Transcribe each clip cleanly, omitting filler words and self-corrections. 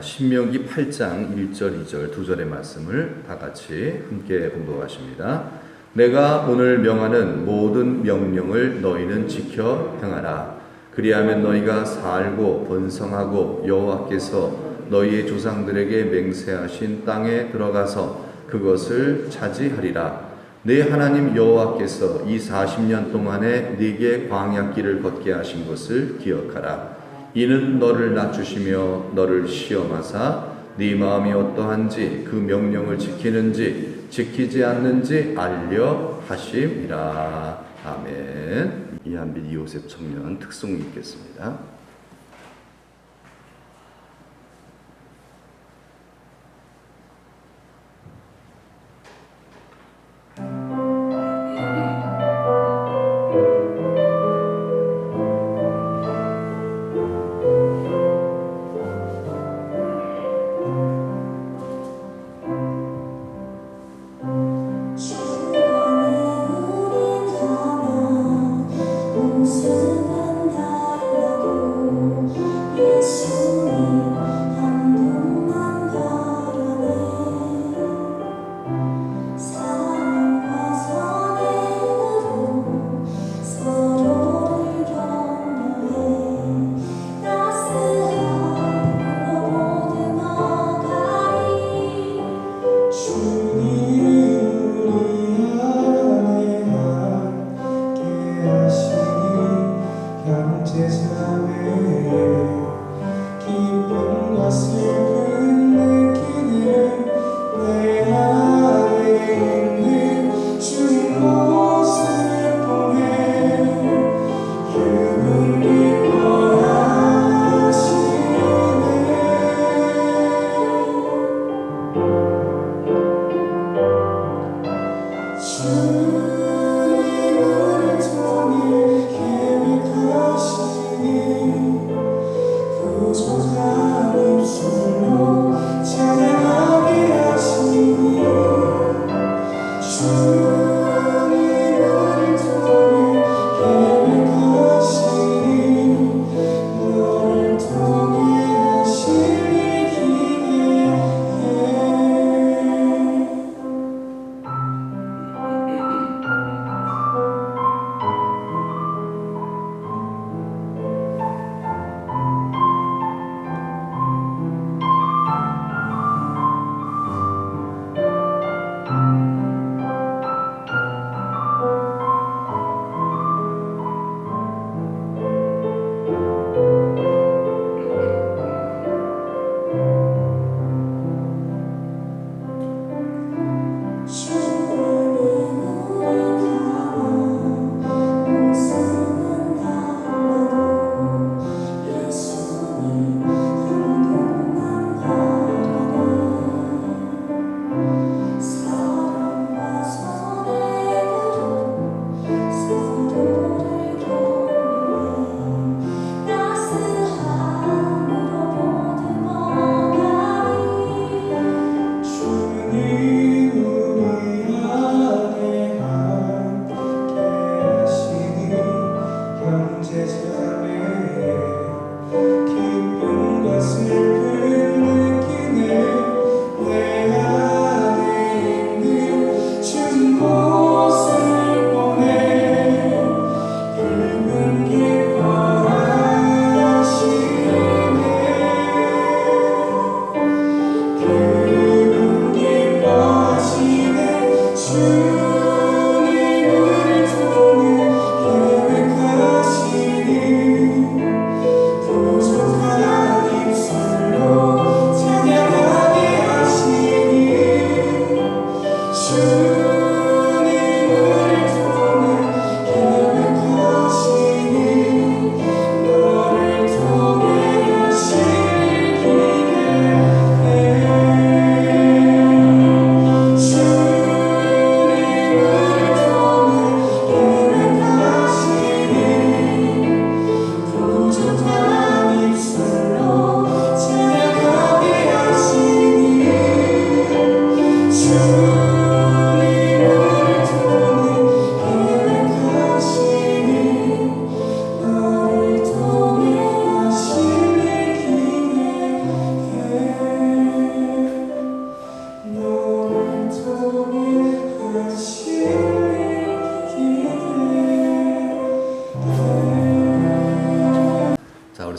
신명기 8장 1절 2절 두 절의 말씀을 다 같이 함께 공부하십니다. 내가 오늘 명하는 모든 명령을 너희는 지켜 행하라. 그리하면 너희가 살고 번성하고 여호와께서 너희의 조상들에게 맹세하신 땅에 들어가서 그것을 차지하리라. 네 하나님 여호와께서 이 40년 동안에 네게 광야길을 걷게 하신 것을 기억하라. 이는 너를 낮추시며 너를 시험하사 네 마음이 어떠한지 그 명령을 지키는지 지키지 않는지 알려 하심이라. 아멘. 이한빈 이호셉 청년 특송 읽겠습니다. 모습은 달라도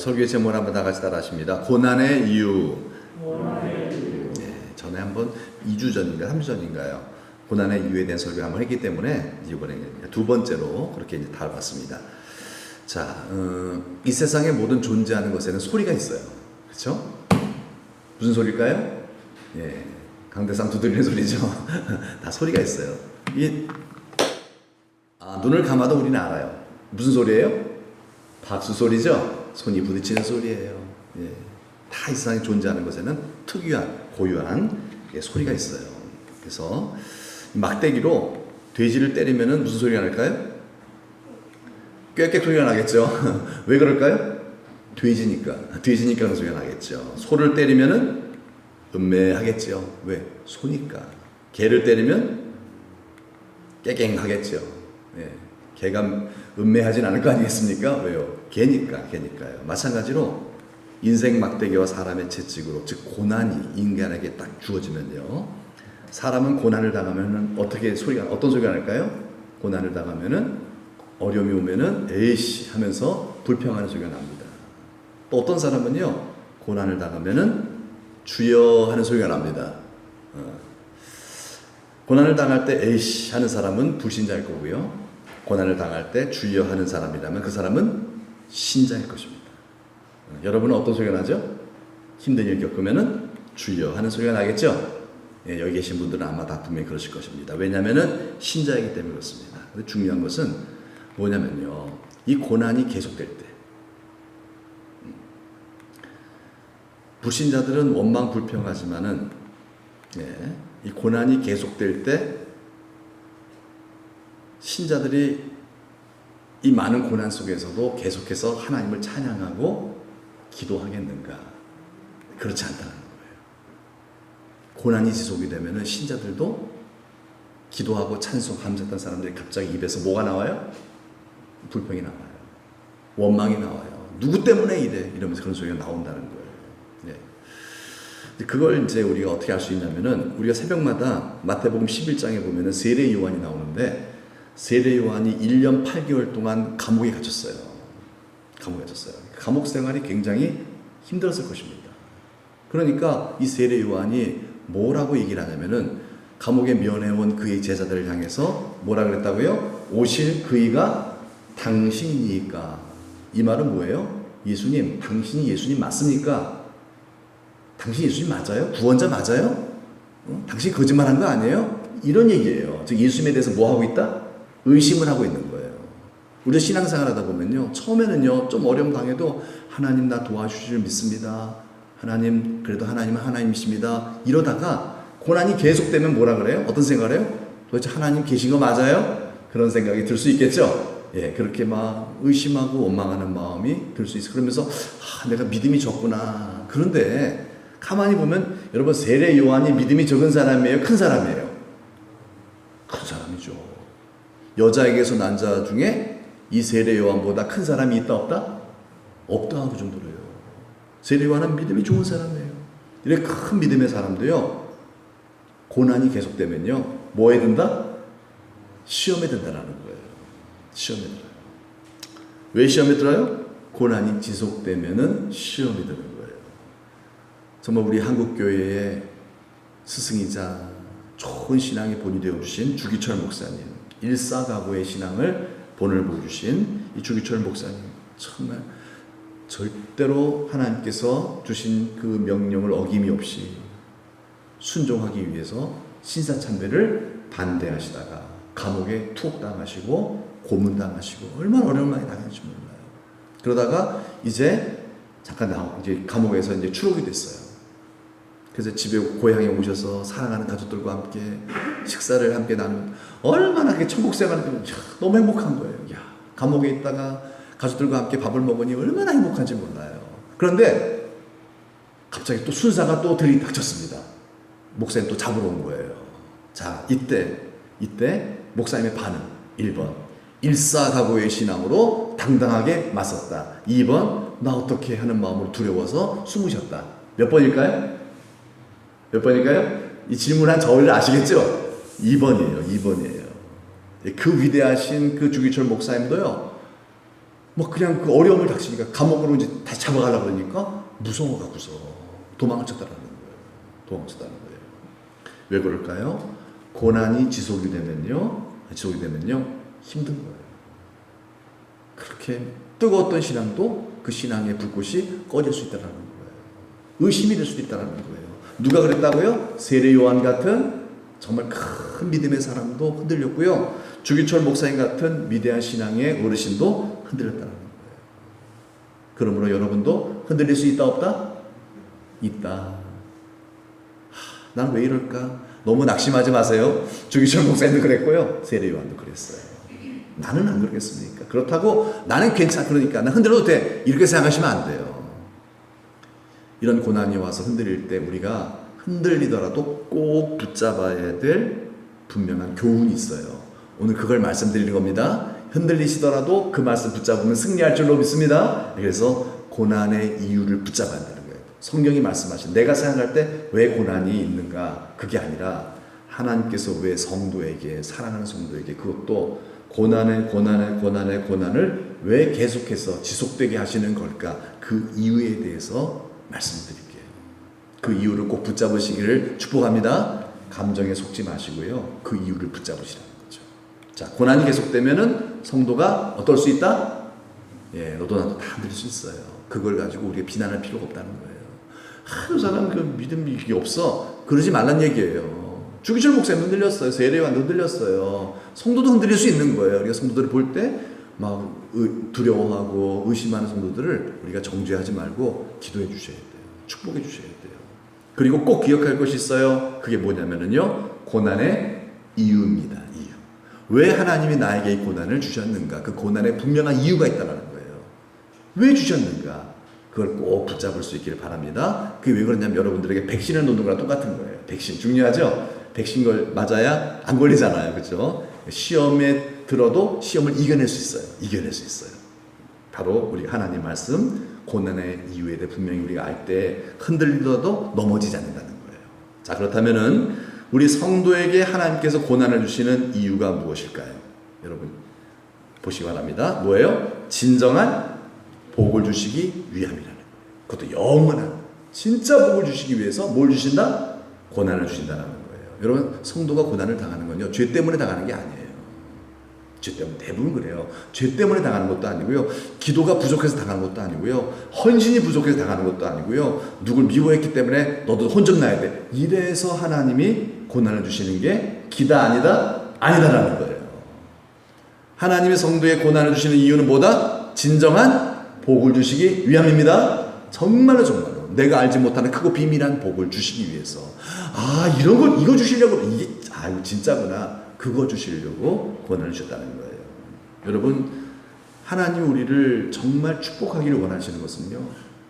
설교의 제목을 한번 다 같이 따라하십니다. 고난의 이유. 전에 한번 2주 전인가 3주 전인가요? 고난의 이유에 대한 설교를 한번 했기 때문에 이번에 두 번째로 그렇게 이제 다뤄봤습니다. 자, 이 세상의 모든 존재하는 것에는 소리가 있어요. 그렇죠? 무슨 소리일까요? 예, 강대상 두드리는 소리죠. 다 소리가 있어요. 이게 눈을 감아도 우리는 알아요. 무슨 소리예요? 박수 소리죠. 손이 부딪히는 소리예요. 예, 다 이 세상에 존재하는 것에는 특유한 고유한 소리가 있어요. 그래서 막대기로 돼지를 때리면은 무슨 소리가 날까요? 꽥꽥 소리가 나겠죠. 왜 그럴까요? 돼지니까 그런 소리가 나겠죠. 소를 때리면은 음매하겠죠. 왜? 소니까. 개를 때리면 깨갱하겠죠. 예. 개가 음매하진 않을 거 아니겠습니까? 왜요? 개니까요. 마찬가지로 인생 막대기와 사람의 채찍으로, 즉 고난이 인간에게 딱 주어지면요, 사람은 고난을 당하면은 어떤 소리가 날까요? 고난을 당하면은, 어려움이 오면은 에이씨 하면서 불평하는 소리가 납니다. 또 어떤 사람은요, 고난을 당하면은 주여 하는 소리가 납니다. 고난을 당할 때 에이씨 하는 사람은 불신자일 거고요, 고난을 당할 때 주여 하는 사람이라면 그 사람은 신자일 것입니다. 여러분은 어떤 소리가 나죠? 힘든 일 겪으면은 주여 하는 소리가 나겠죠? 예, 여기 계신 분들은 아마 다 분명히 그러실 것입니다. 왜냐하면은 신자이기 때문에 그렇습니다. 근데 중요한 것은 뭐냐면요, 이 고난이 계속될 때, 불신자들은 원망 불평하지만은, 예, 이 고난이 계속될 때 신자들이 이 많은 고난 속에서도 계속해서 하나님을 찬양하고 기도하겠는가? 그렇지 않다는 거예요. 고난이 지속이 되면은 신자들도 기도하고 찬송, 감사했던 사람들이 갑자기 입에서 뭐가 나와요? 불평이 나와요. 원망이 나와요. 누구 때문에 이래? 이러면서 그런 소리가 나온다는 거예요. 네. 그걸 이제 우리가 어떻게 할 수 있냐면은, 우리가 새벽마다 마태복음 11장에 보면은 세례 요한이 나오는데, 세례 요한이 1년 8개월 동안 감옥에 갇혔어요. 감옥 생활이 굉장히 힘들었을 것입니다. 그러니까 이 세례 요한이 뭐라고 얘기를 하냐면은, 감옥에 면회온 그의 제자들을 향해서 뭐라 그랬다고요? 오실 그이가 당신이니까. 이 말은 뭐예요? 예수님, 당신이 예수님 맞습니까? 당신 예수님 맞아요? 구원자 맞아요? 당신 거짓말한 거 아니에요? 이런 얘기예요. 즉 예수님에 대해서 뭐 하고 있다? 의심을 하고 있는 거예요. 우리가 신앙생활 하다 보면요, 처음에는요 좀 어려움 당해도 하나님 나 도와주실 줄 믿습니다. 하나님, 그래도 하나님은 하나님이십니다. 이러다가 고난이 계속되면 뭐라 그래요? 어떤 생각을 해요? 도대체 하나님 계신 거 맞아요? 그런 생각이 들 수 있겠죠? 예, 그렇게 막 의심하고 원망하는 마음이 들 수 있어. 그러면서 내가 믿음이 적구나. 그런데 가만히 보면 여러분, 세례 요한이 믿음이 적은 사람이에요? 큰 사람이에요? 큰 사람이죠. 여자에게서 난 자 중에 이 세례 요한보다 큰 사람이 있다 없다? 없다, 그 정도로요. 세례 요한은 믿음이 좋은 사람이에요. 이렇게 큰 믿음의 사람도요, 고난이 계속되면요 뭐에 든다? 시험에 든다라는 거예요. 시험에 들어요. 왜 시험에 들어요? 고난이 지속되면은 시험이 드는 거예요. 정말 우리 한국교회의 스승이자 좋은 신앙의 본이 되어주신 주기철 목사님, 일사가고의 신앙을 본을 보여주신 이 주기철 목사님, 정말 절대로 하나님께서 주신 그 명령을 어김이 없이 순종하기 위해서 신사참배를 반대하시다가 감옥에 투옥당하시고 고문당하시고 얼마나 어려운 많이 당했는지 몰라요. 그러다가 이제 이제 감옥에서 이제 추록이 됐어요. 그래서 집에 고향에 오셔서 사랑하는 가족들과 함께 식사를 함께 나누면 얼마나 그 천국 생활을 너무 행복한 거예요. 야, 감옥에 있다가 가족들과 함께 밥을 먹으니 얼마나 행복한지 몰라요. 그런데 갑자기 또 순사가 또 들이닥쳤습니다. 목사님 또 잡으러 온 거예요. 자, 이때 목사님의 반응 1번, 일사각오의 신앙으로 당당하게 맞섰다. 2번, 나 어떻게 하는 마음으로 두려워서 숨으셨다. 몇 번일까요? 이 질문한 저를 아시겠죠? 2번이에요. 그 위대하신 그 주기철 목사님도요, 뭐 그냥 그 어려움을 닥치니까 감옥으로 이제 다시 잡아가려고 그러니까 무서워가고서 도망을 쳤다라는 거예요. 도망을 쳤다는 거예요. 왜 그럴까요? 고난이 지속이 되면요 힘든 거예요. 그렇게 뜨거웠던 신앙도 그 신앙의 불꽃이 꺼질 수 있다는 거예요. 의심이 될 수도 있다는 거예요. 누가 그랬다고요? 세례 요한 같은 정말 큰 믿음의 사람도 흔들렸고요. 주기철 목사님 같은 위대한 신앙의 어르신도 흔들렸다는 거예요. 그러므로 여러분도 흔들릴 수 있다 없다? 있다. 난 왜 이럴까? 너무 낙심하지 마세요. 주기철 목사님도 그랬고요. 세례 요한도 그랬어요. 나는 안 그러겠습니까? 그렇다고 나는 그러니까 난 흔들려도 돼. 이렇게 생각하시면 안 돼요. 이런 고난이 와서 흔들릴 때 우리가 흔들리더라도 꼭 붙잡아야 될 분명한 교훈이 있어요. 오늘 그걸 말씀드리는 겁니다. 흔들리시더라도 그 말씀 붙잡으면 승리할 줄로 믿습니다. 그래서 고난의 이유를 붙잡아야 한다는 거예요. 성경이 말씀하신 내가 생각할 때 왜 고난이 있는가 그게 아니라 하나님께서 왜 성도에게 사랑하는 성도에게 그것도 고난을 왜 계속해서 지속되게 하시는 걸까 그 이유에 대해서 말씀드릴게요. 그 이유를 꼭 붙잡으시기를 축복합니다. 감정에 속지 마시고요. 그 이유를 붙잡으시라는 거죠. 자, 고난이 계속되면은 성도가 어떨 수 있다? 예, 너도 나도 다 흔들릴 수 있어요. 그걸 가지고 우리가 비난할 필요가 없다는 거예요. 저 사람 그 믿음이 없어. 그러지 말란 얘기예요. 주기철 목사님 흔들렸어요. 세례 요한도 흔들렸어요. 성도도 흔들릴 수 있는 거예요. 우리가 성도들을 볼 때 막 두려워하고 의심하는 성도들을 우리가 정죄하지 말고 기도해 주셔야 돼요. 축복해 주셔야 돼요. 그리고 꼭 기억할 것이 있어요. 그게 뭐냐면은요. 고난의 이유입니다. 이유. 왜 하나님이 나에게 이 고난을 주셨는가? 그 고난에 분명한 이유가 있다는 거예요. 왜 주셨는가? 그걸 꼭 붙잡을 수 있기를 바랍니다. 그게 왜 그러냐면 여러분들에게 백신을 놓는 거랑 똑같은 거예요. 백신 중요하죠? 백신 걸 맞아야 안 걸리잖아요. 그렇죠? 시험에 들어도 시험을 이겨낼 수 있어요. 이겨낼 수 있어요. 바로 우리 하나님 말씀 고난의 이유에 대해 분명히 우리가 알 때 흔들리더라도 넘어지지 않는다는 거예요. 자, 그렇다면은 우리 성도에게 하나님께서 고난을 주시는 이유가 무엇일까요? 여러분 보시기 바랍니다. 뭐예요? 진정한 복을 주시기 위함이라는 거예요. 그것도 영원한 진짜 복을 주시기 위해서 뭘 주신다? 고난을 주신다는 거예요. 여러분 성도가 고난을 당하는 건요 죄 때문에 당하는 게 아니에요. 죄 때문에 대부분 그래요. 죄 때문에 당하는 것도 아니고요. 기도가 부족해서 당하는 것도 아니고요. 헌신이 부족해서 당하는 것도 아니고요. 누굴 미워했기 때문에 너도 혼 좀 나야 돼. 이래서 하나님이 고난을 주시는 게 기다 아니다? 아니다라는 거예요. 하나님의 성도에 고난을 주시는 이유는 뭐다? 진정한 복을 주시기 위함입니다. 정말로 내가 알지 못하는 크고 비밀한 복을 주시기 위해서. 아, 이런 걸 이거 주시려고 이게 이거 진짜구나. 그거 주시려고 고난을 주셨다는 거예요. 여러분 하나님이 우리를 정말 축복하기를 원하시는 것은요.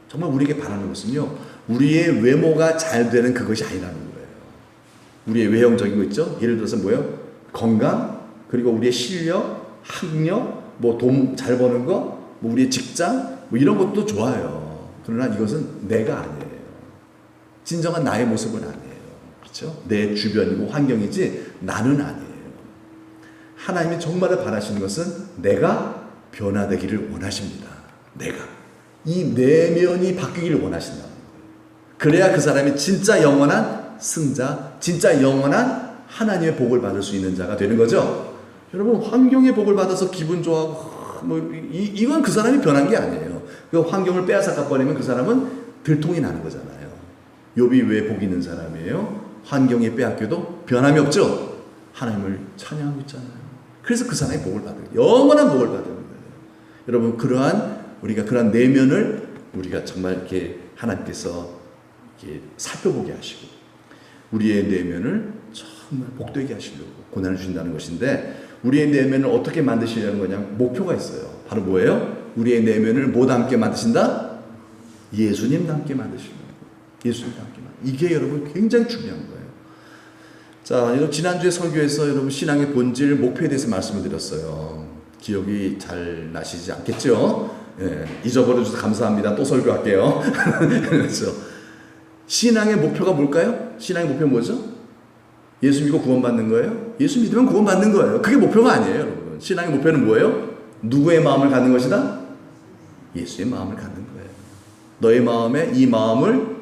정말 우리에게 바라는 것은요. 우리의 외모가 잘 되는 그것이 아니라는 거예요. 우리의 외형적인 거 있죠. 예를 들어서 뭐예요? 건강 그리고 우리의 실력, 학력, 뭐 돈 잘 버는 거, 뭐 우리의 직장 뭐 이런 것도 좋아요. 그러나 이것은 내가 아니에요. 진정한 나의 모습은 아니에요. 그렇죠? 내 주변이고 환경이지 나는 아니에요. 하나님이 정말 바라시는 것은 내가 변화되기를 원하십니다. 내가. 이 내면이 바뀌기를 원하신다는 거예요. 그래야 그 사람이 진짜 영원한 승자, 진짜 영원한 하나님의 복을 받을 수 있는 자가 되는 거죠. 여러분 환경의 복을 받아서 기분 좋아하고 이건 그 사람이 변한 게 아니에요. 그 환경을 빼앗아 버리면 그 사람은 들통이 나는 거잖아요. 욥이 왜 복 있는 사람이에요? 환경에 빼앗겨도 변함이 없죠. 하나님을 찬양하고 있잖아요. 그래서 그 사람이 복을 받은 거예요. 영원한 복을 받은 거예요. 여러분 우리가 그러한 내면을 우리가 정말 이렇게 하나님께서 이렇게 살펴보게 하시고 우리의 내면을 정말 복되게 하시려고 고난을 주신다는 것인데 우리의 내면을 어떻게 만드시려는 거냐 목표가 있어요. 바로 뭐예요? 우리의 내면을 뭐 닮게 만드신다? 예수님 닮게 만드시는 거예요. 예수님 닮게 이게 여러분 굉장히 중요한 거예요. 자, 여러분 지난주에 설교에서 여러분 신앙의 본질, 목표에 대해서 말씀을 드렸어요. 기억이 잘 나시지 않겠죠? 예, 잊어버려 주셔서 감사합니다. 또 설교할게요. 그렇죠. 신앙의 목표가 뭘까요? 신앙의 목표는 뭐죠? 예수 믿고 구원받는 거예요? 예수 믿으면 구원받는 거예요. 그게 목표가 아니에요, 여러분. 신앙의 목표는 뭐예요? 누구의 마음을 갖는 것이다? 예수의 마음을 갖는 거예요. 너의 마음에 이 마음을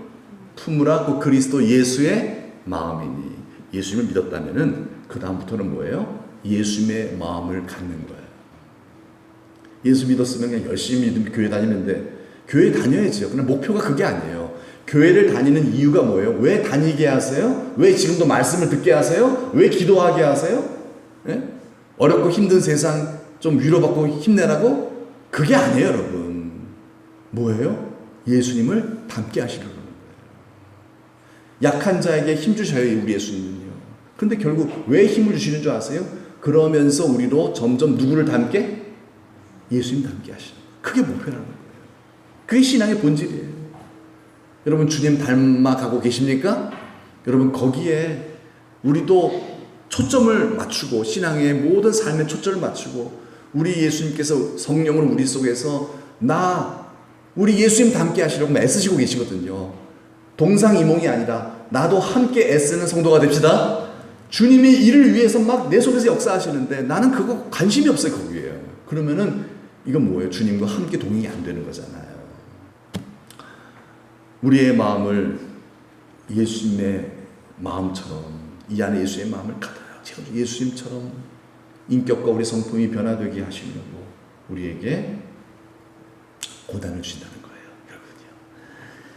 품으라. 그 그리스도 예수의 마음이니. 예수님을 믿었다면은 그 다음부터는 뭐예요? 예수님의 마음을 갖는 거예요. 예수 믿었으면 그냥 열심히 교회 다니는데, 교회 다녀야죠. 그러나 목표가 그게 아니에요. 교회를 다니는 이유가 뭐예요? 왜 다니게 하세요? 왜 지금도 말씀을 듣게 하세요? 왜 기도하게 하세요? 예? 어렵고 힘든 세상 좀 위로받고 힘내라고? 그게 아니에요, 여러분. 뭐예요? 예수님을 닮게 하시려고 하는 거예요. 약한 자에게 힘 주셔요, 우리 예수님은요. 근데 결국 왜 힘을 주시는 줄 아세요? 그러면서 우리도 점점 누구를 닮게? 예수님 닮게 하시는 거예요. 그게 목표라는 거예요. 그게 신앙의 본질이에요. 여러분 주님 닮아가고 계십니까? 여러분 거기에 우리도 초점을 맞추고, 신앙의 모든 삶에 초점을 맞추고, 우리 예수님께서 성령을 우리 속에서 우리 예수님 닮게 하시려고 애쓰시고 계시거든요. 동상이몽이 아니라 나도 함께 애쓰는 성도가 됩시다. 주님이 이를 위해서 막 내 속에서 역사하시는데 나는 그거 관심이 없어요, 거기에. 그러면은 이건 뭐예요? 주님과 함께 동행이 안 되는 거잖아요. 우리의 마음을 예수님의 마음처럼, 이 안에 예수의 마음을 가득 채워주고 예수님처럼 인격과 우리 성품이 변화되게 하시려고 우리에게 고난을 주신다는 거예요. 여러분요.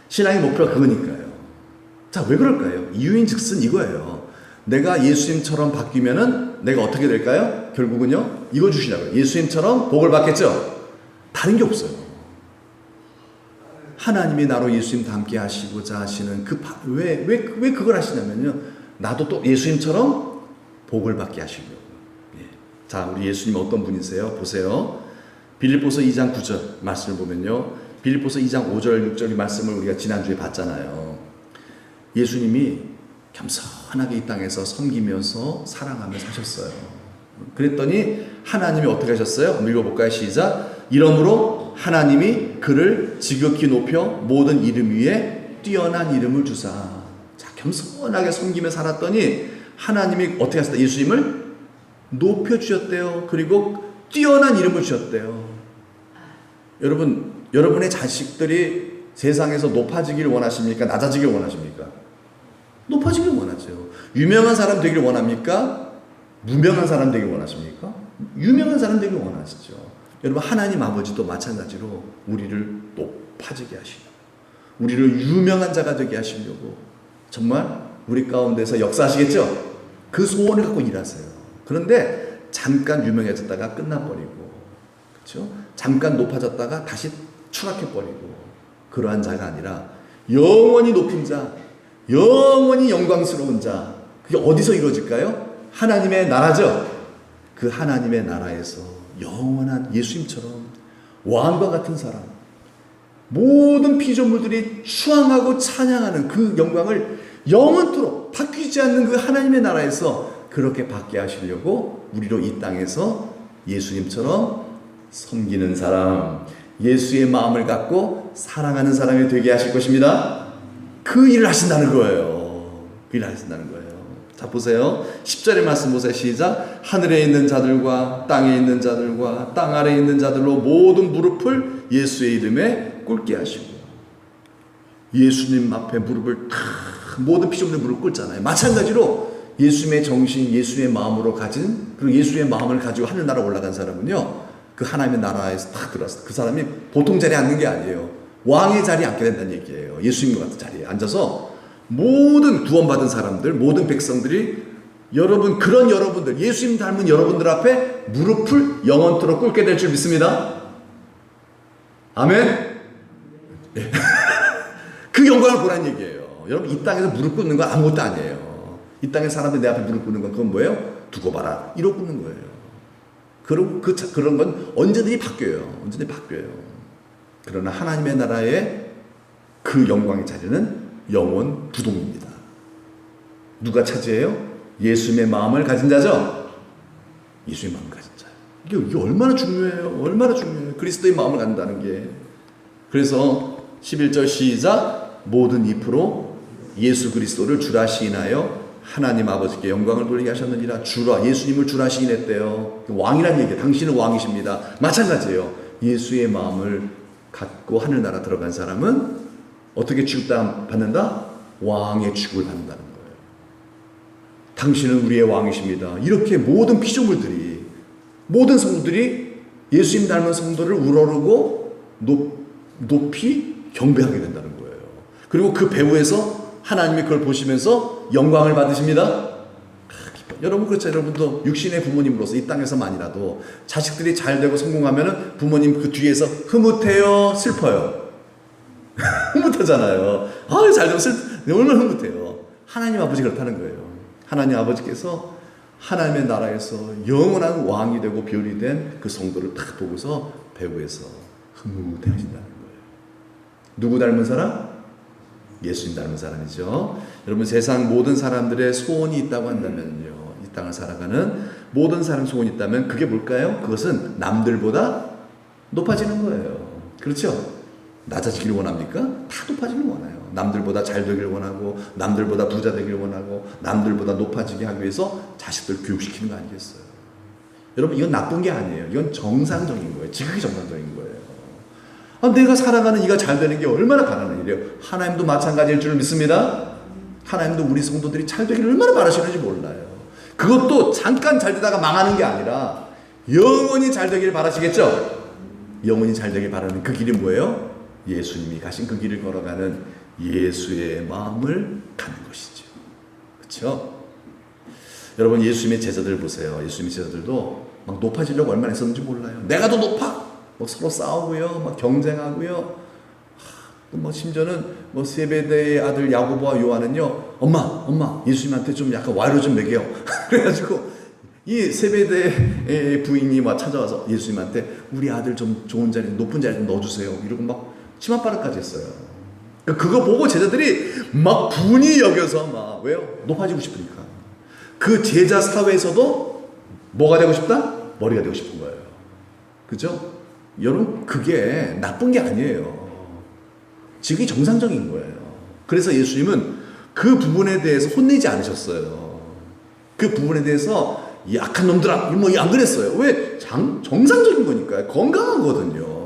신앙의 목표가 그거니까요. 자, 왜 그럴까요? 이유인 즉슨 이거예요. 내가 예수님처럼 바뀌면은 내가 어떻게 될까요? 결국은요, 이거 주시라고요. 예수님처럼 복을 받겠죠? 다른 게 없어요. 하나님이 나로 예수님 닮게 하시고자 하시는 왜 그걸 하시냐면요, 나도 또 예수님처럼 복을 받게 하시려고. 예. 자, 우리 예수님 어떤 분이세요? 보세요. 빌립보서 2장 9절 말씀을 보면요, 빌립보서 2장 5절 6절 말씀을 우리가 지난주에 봤잖아요. 예수님이 겸손하게 이 땅에서 섬기면서 사랑하며 사셨어요. 그랬더니 하나님이 어떻게 하셨어요? 한번 읽어볼까요? 시작. 이러므로 하나님이 그를 지극히 높여 모든 이름 위에 뛰어난 이름을 주사. 자, 겸손하게 섬기며 살았더니 하나님이 어떻게 하셨다? 예수님을 높여주셨대요. 그리고 뛰어난 이름을 주셨대요. 여러분, 여러분의 자식들이 세상에서 높아지기를 원하십니까? 낮아지기를 원하십니까? 높아지기를 원하죠. 유명한 사람 되기를 원합니까? 무명한 사람 되기를 원하십니까? 유명한 사람 되기를 원하시죠. 여러분, 하나님 아버지도 마찬가지로 우리를 높아지게 하시려고, 우리를 유명한 자가 되게 하시려고 정말 우리 가운데서 역사하시겠죠? 그 소원을 갖고 일하세요. 그런데 잠깐 유명해졌다가 끝나버리고, 그렇죠? 잠깐 높아졌다가 다시 추락해버리고, 그러한 자가 아니라 영원히 높은 자, 영원히 영광스러운 자. 그게 어디서 이루어질까요? 하나님의 나라죠. 그 하나님의 나라에서 영원한 예수님처럼 왕과 같은 사람, 모든 피조물들이 추앙하고 찬양하는 그 영광을 영원토록 바뀌지 않는 그 하나님의 나라에서 그렇게 받게 하시려고 우리로 이 땅에서 예수님처럼 섬기는 사람, 예수의 마음을 갖고 사랑하는 사람이 되게 하실 것입니다. 그 일을 하신다는 거예요. 그 일을 하신다는 거예요. 자, 보세요. 10절의 말씀 보세요. 시작. 하늘에 있는 자들과 땅에 있는 자들과 땅 아래에 있는 자들로 모든 무릎을 예수의 이름에 꿇게 하시고. 예수님 앞에 무릎을 모든 피조물의 무릎을 꿇잖아요. 마찬가지로 예수님의 정신, 예수의 마음으로 가진, 그리고 예수의 마음을 가지고 하늘나라 올라간 사람은요, 그 하나님의 나라에서 딱 들어왔어요. 그 사람이 보통 자리에 앉는 게 아니에요. 왕의 자리에 앉게 된다는 얘기예요. 예수님과 같은 자리에 앉아서 모든 구원받은 사람들, 모든 백성들이 여러분, 그런 여러분들, 예수님 닮은 여러분들 앞에 무릎을 영원토록 꿇게 될 줄 믿습니다. 아멘. 네. 그 영광을 보라는 얘기예요. 여러분, 이 땅에서 무릎 꿇는 건 아무것도 아니에요. 이 땅에 사람들이 내 앞에 무릎 꿇는 건 그건 뭐예요? 두고 봐라. 이러고 꿇는 거예요. 그런 건 언제든지 바뀌어요. 언제든지 바뀌어요. 그러나 하나님의 나라의 그 영광의 자리는 영원 부동입니다. 누가 차지해요? 예수님의 마음을 가진 자죠? 예수의 마음을 가진 자. 이게 얼마나 중요해요. 얼마나 중요해요. 그리스도의 마음을 갖는다는 게. 그래서 11절 시작. 모든 잎으로 예수 그리스도를 주라 시인하여 하나님 아버지께 영광을 돌리게 하셨느니라. 주라, 예수님을 주라 시인했대요. 왕이란 얘기예요. 당신은 왕이십니다. 마찬가지예요. 예수의 마음을 갖고 하늘나라 들어간 사람은 어떻게 취급받는다? 왕의 취급을 받는다는 거예요. 당신은 우리의 왕이십니다. 이렇게 모든 피조물들이, 모든 성도들이 예수님 닮은 성도를 우러르고 높이 경배하게 된다는 거예요. 그리고 그 배후에서 하나님이 그걸 보시면서 영광을 받으십니다. 여러분 그렇죠. 여러분도 육신의 부모님으로서 이 땅에서만이라도 자식들이 잘 되고 성공하면은 부모님 그 뒤에서 흐뭇해요, 슬퍼요? 흐뭇하잖아요. 아, 잘 되면 얼마나 흐뭇해요. 하나님 아버지 그렇다는 거예요. 하나님 아버지께서 하나님의 나라에서 영원한 왕이 되고 별이 된 그 성도를 딱 보고서 배후에서 흐뭇해 하신다는 거예요. 누구 닮은 사람? 예수님 닮은 사람이죠. 여러분 세상 모든 사람들의 소원이 있다고 한다면요, 이 땅을 살아가는 모든 사람 소원이 있다면 그게 뭘까요? 그것은 남들보다 높아지는 거예요. 그렇죠? 낮아지기를 원합니까? 다 높아지기를 원해요. 남들보다 잘 되기를 원하고, 남들보다 부자 되기를 원하고, 남들보다 높아지게 하기 위해서 자식들 교육시키는 거 아니겠어요? 여러분 이건 나쁜 게 아니에요. 이건 정상적인 거예요. 지극히 정상적인 거예요. 내가 살아가는 이가 잘 되는 게 얼마나 바라는 일이에요. 하나님도 마찬가지일 줄 믿습니다. 하나님도 우리 성도들이 잘 되기를 얼마나 바라시는지 몰라요. 그것도 잠깐 잘 되다가 망하는 게 아니라 영원히 잘 되기를 바라시겠죠? 영원히 잘 되길 바라는 그 길이 뭐예요? 예수님이 가신 그 길을 걸어가는 예수의 마음을 갖는 것이죠. 그렇죠? 여러분 예수님의 제자들 보세요. 예수님의 제자들도 막 높아지려고 얼마나 했었는지 몰라요. 내가 더 높아! 서로 싸우고요, 막 경쟁하고요. 심지어는 세베대의 아들 야고보와 요한은요, 엄마, 예수님한테 좀 약간 와이로 좀 먹여요. 그래가지고 이 세베대의 부인이 막 찾아와서 예수님한테 우리 아들 좀 좋은 자리, 높은 자리 좀 넣어주세요. 이러고 막 치맛바람까지 했어요. 그거 보고 제자들이 막 분이 여겨서 막 왜요? 높아지고 싶으니까. 그 제자 사회에서도 뭐가 되고 싶다? 머리가 되고 싶은 거예요. 그죠? 여러분 그게 나쁜 게 아니에요. 지극히 정상적인 거예요. 그래서 예수님은 그 부분에 대해서 혼내지 않으셨어요. 그 부분에 대해서 약한 놈들아 안 그랬어요. 왜? 정상적인 거니까요. 건강하거든요.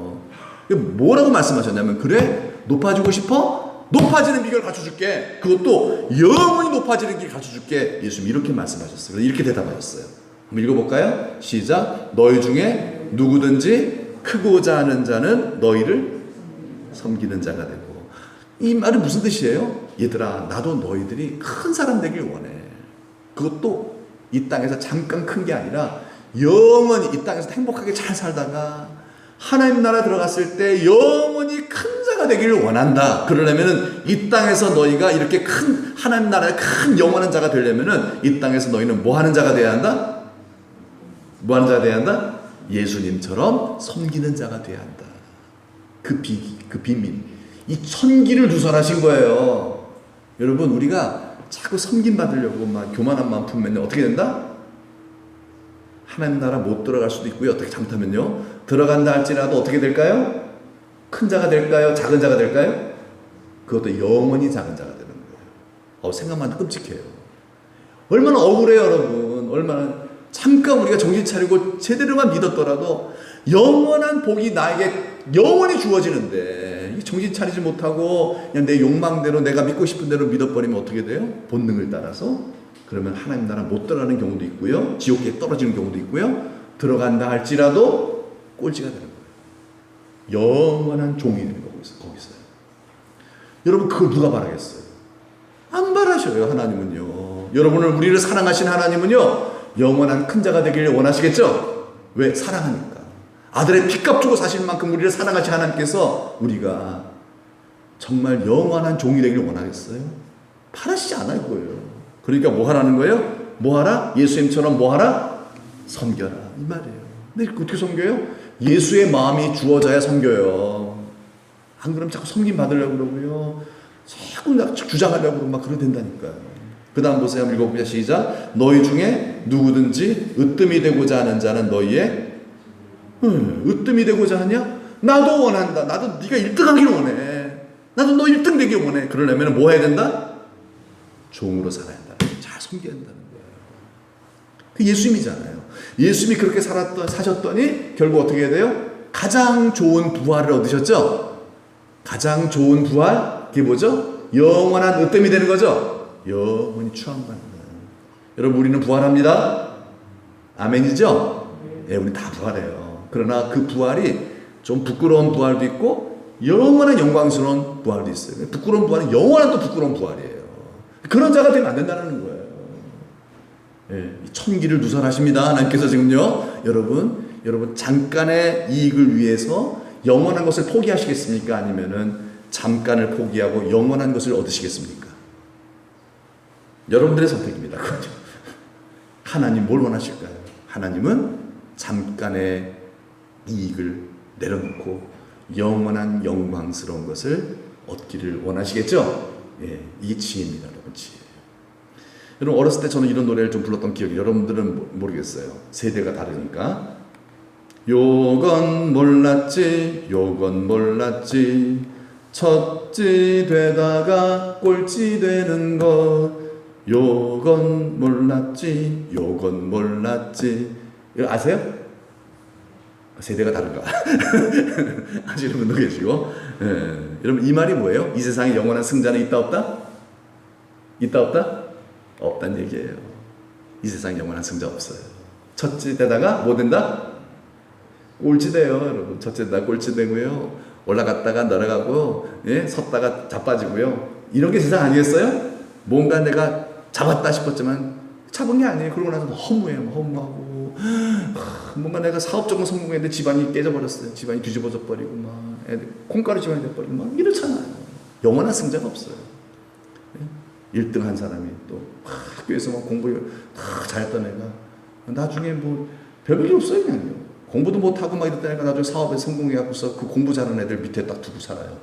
뭐라고 말씀하셨냐면 그래? 높아지고 싶어? 높아지는 비결 갖춰줄게. 그것도 영원히 높아지는 길 갖춰줄게. 예수님 이렇게 말씀하셨어요. 이렇게 대답하셨어요. 한번 읽어볼까요? 시작. 너희 중에 누구든지 크고자 하는 자는 너희를 섬기는 자가 되고. 이 말은 무슨 뜻이에요? 얘들아 나도 너희들이 큰 사람 되길 원해. 그것도 이 땅에서 잠깐 큰 게 아니라 영원히 이 땅에서 행복하게 잘 살다가 하나님 나라 들어갔을 때 영원히 큰 자가 되기를 원한다. 그러려면은 이 땅에서 너희가 이렇게 큰 하나님 나라의 큰 영원한 자가 되려면은 이 땅에서 너희는 뭐 하는 자가 돼야 한다? 뭐 하는 자가 돼야 한다? 예수님처럼 섬기는 자가 돼야 한다. 그 비밀. 이 천기를 누설하신 거예요. 여러분 우리가 자꾸 섬김 받으려고 막 교만한 마음 품으면 어떻게 된다? 하나님 나라 못 들어갈 수도 있고요. 어떻게 잘못하면요. 들어간다 할지라도 어떻게 될까요? 큰 자가 될까요? 작은 자가 될까요? 그것도 영원히 작은 자가 되는 거예요. 생각만 해도 끔찍해요. 얼마나 억울해요 여러분. 얼마나 잠깐 우리가 정신 차리고 제대로만 믿었더라도 영원한 복이 나에게 영원히 주어지는데 정신 차리지 못하고 그냥 내 욕망대로 내가 믿고 싶은 대로 믿어버리면 어떻게 돼요? 본능을 따라서. 그러면 하나님 나라 못 들어가는 경우도 있고요. 지옥에 떨어지는 경우도 있고요. 들어간다 할지라도 꼴찌가 되는 거예요. 영원한 종이 되는 거기서요. 여러분 그걸 누가 바라겠어요? 안 바라셔요. 하나님은요. 우리를 사랑하신 하나님은요. 영원한 큰 자가 되기를 원하시겠죠? 왜? 사랑하니까. 아들의 피값 주고 사실 만큼 우리를 사랑하신 하나님께서 우리가 정말 영원한 종이 되기를 원하겠어요? 바라시지 않을 거예요. 그러니까 뭐 하라는 거예요? 뭐 하라? 예수님처럼 뭐 하라? 섬겨라. 이 말이에요. 근데 어떻게 섬겨요? 예수의 마음이 주어져야 섬겨요. 안 그러면 자꾸 섬김 받으려고 그러고요. 자꾸 주장하려고 그러고 막 그러게 된다니까요. 그 다음 보세요. 한번 읽어보자. 시작. 너희 중에 누구든지 으뜸이 되고자 하는 자는 너희의 으뜸이 되고자 하냐? 나도 원한다. 나도 네가 1등 하기를 원해. 나도 너 1등 되길 원해. 그러려면 뭐 해야 된다? 종으로 살아야 한다. 잘 섬겨야 한다는 거예요. 그 예수님이잖아요. 예수님이 그렇게 사셨더니 결국 어떻게 해야 돼요? 가장 좋은 부활을 얻으셨죠? 가장 좋은 부활, 그게 뭐죠? 영원한 으뜸이 되는 거죠? 영원히 추앙받는 거예요. 여러분, 우리는 부활합니다. 아멘이죠? 예, 우리 다 부활해요. 그러나 그 부활이 좀 부끄러운 부활도 있고 영원한 영광스러운 부활도 있어요. 부끄러운 부활은 영원한 또 부끄러운 부활이에요. 그런 자가 되면 안 된다는 거예요. 예, 천기를 누설하십니다. 하나님께서 지금요, 여러분 잠깐의 이익을 위해서 영원한 것을 포기하시겠습니까? 아니면은 잠깐을 포기하고 영원한 것을 얻으시겠습니까? 여러분들의 선택입니다. 그렇죠? 하나님 뭘 원하실까요? 하나님은 잠깐의 이익을 내려놓고 영원한 영광스러운 것을 얻기를 원하시겠죠? 예, 이게 지혜입니다, 여러분. 지혜. 여러분, 어렸을 때 저는 이런 노래를 좀 불렀던 기억이, 여러분들은 모르겠어요. 세대가 다르니까. 요건 몰랐지, 요건 몰랐지, 첫째 되다가 꼴찌 되는 것, 요건 몰랐지, 요건 몰랐지. 이거 아세요? 세대가 다른가? 아시는 분도 계시고. 예. 여러분, 이 말이 뭐예요? 이 세상에 영원한 승자는 있다 없다? 있다 없다? 없다는 얘기예요. 이 세상에 영원한 승자 없어요. 첫째 되다가 뭐 된다? 꼴찌 돼요, 여러분. 첫째 되다가 꼴찌 되고요. 올라갔다가 내려가고, 예? 섰다가 자빠지고요. 이런 게 세상 아니겠어요? 뭔가 내가 잡았다 싶었지만 잡은 게 아니에요. 그러고 나서 허무해요. 허무하고. 뭔가 내가 사업적으로 성공했는데 집안이 깨져버렸어요. 집안이 뒤집어져 버리고 막 애들 콩가루 집안이 돼버리고 막 이렇잖아요. 영원한 승자가 없어요. 1등 한 사람이 또 학교에서 막 공부 잘했던 애가 나중에 뭐 별볼일 없어요. 그냥요. 공부도 못하고 막 이랬던 애가 나중에 사업에 성공해갖고서 그 공부 잘하는 애들 밑에 딱 두고 살아요.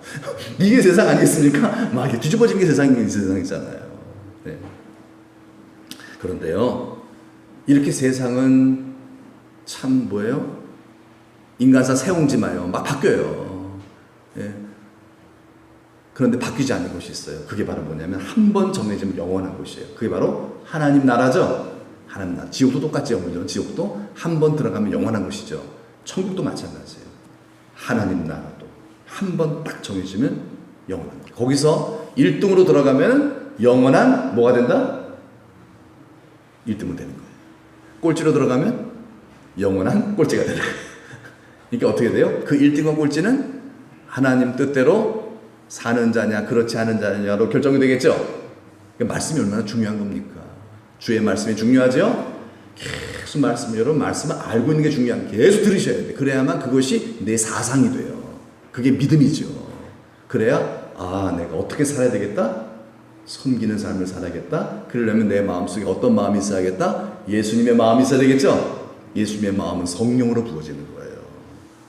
이게 세상 아니겠습니까? 막 이게 뒤집어진 게 세상이잖아요. 네. 그런데요, 이렇게 세상은 참 뭐예요? 인간사 세웅지 마요. 막 바뀌어요. 예. 그런데 바뀌지 않는 곳이 있어요. 그게 바로 뭐냐면 한 번 정해지면 영원한 곳이에요. 그게 바로 하나님 나라죠. 하나님 나라. 지옥도 똑같죠. 물론 지옥도 한 번 들어가면 영원한 곳이죠. 천국도 마찬가지예요. 하나님 나라도 한 번 딱 정해지면 영원한 곳. 거기서 1등으로 들어가면 영원한 뭐가 된다? 1등은 되는 거예요. 꼴찌로 들어가면 영원한 꼴찌가 되는 거예요. 그러니까 어떻게 돼요? 그 1등과 꼴찌는 하나님 뜻대로 사는 자냐 그렇지 않은 자냐로 결정이 되겠죠. 그러니까 말씀이 얼마나 중요한 겁니까? 주의 말씀이 중요하죠. 계속 여러분 말씀을 알고 있는 게 중요한, 계속 들으셔야 돼. 그래야만 그것이 내 사상이 돼요. 그게 믿음이죠. 그래야 내가 어떻게 살아야 되겠다? 섬기는 삶을 살아야겠다. 그러려면 내 마음속에 어떤 마음이 있어야겠다? 예수님의 마음이 있어야 되겠죠. 예수님의 마음은 성령으로 부어지는 거예요.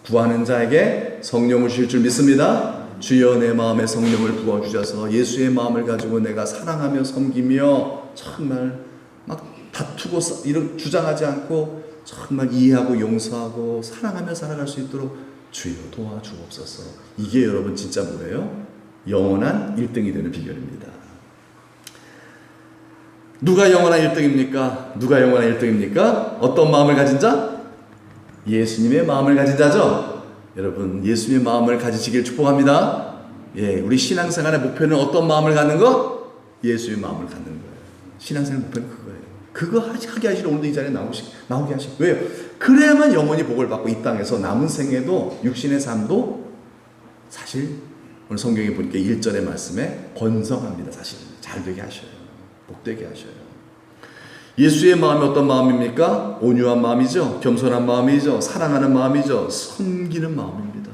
구하는 자에게 성령을 주실 줄 믿습니다. 주여 내 마음에 성령을 부어주셔서 예수의 마음을 가지고 내가 사랑하며 섬기며 정말 막 다투고 이런 주장하지 않고 정말 이해하고 용서하고 사랑하며 살아갈 수 있도록 주여 도와주옵소서. 이게 여러분 진짜 뭐예요? 영원한 1등이 되는 비결입니다. 누가 영원한 1등입니까? 누가 영원한 1등입니까? 어떤 마음을 가진 자? 예수님의 마음을 가진 자죠. 여러분 예수님의 마음을 가지시길 축복합니다. 예, 우리 신앙생활의 목표는 어떤 마음을 갖는 거? 예수의 마음을 갖는 거예요. 신앙생활 목표는 그거예요. 그거 하게 하시러 오늘도 이 자리에 나오게 하시고. 왜요? 그래야만 영원히 복을 받고 이 땅에서 남은 생애도 육신의 삶도 사실 오늘 성경에 보니까 1절의 말씀에 번성합니다. 사실 잘 되게 하셔요. 복되게 하셔요. 예수의 마음이 어떤 마음입니까? 온유한 마음이죠. 겸손한 마음이죠. 사랑하는 마음이죠. 섬기는 마음입니다.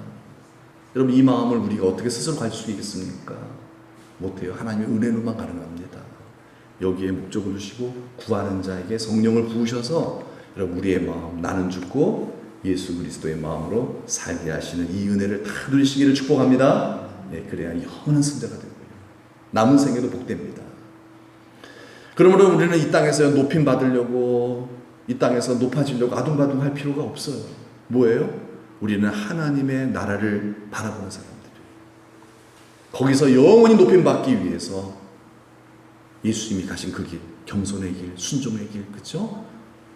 여러분 이 마음을 우리가 어떻게 스스로 가질 수 있겠습니까? 못해요. 하나님의 은혜로만 가능합니다. 여기에 목적을 두시고 구하는 자에게 성령을 부으셔서 여러분 우리의 마음, 나는 죽고 예수 그리스도의 마음으로 살게 하시는 이 은혜를 다 누리시기를 축복합니다. 예, 그래야 영원한 승자가 되고요. 남은 생에도 복됩니다. 그러므로 우리는 이 땅에서 높임 받으려고, 이 땅에서 높아지려고 아둥바둥 할 필요가 없어요. 뭐예요? 우리는 하나님의 나라를 바라보는 사람들이에요. 거기서 영원히 높임 받기 위해서 예수님이 가신 그 길, 겸손의 길, 순종의 길, 그렇죠?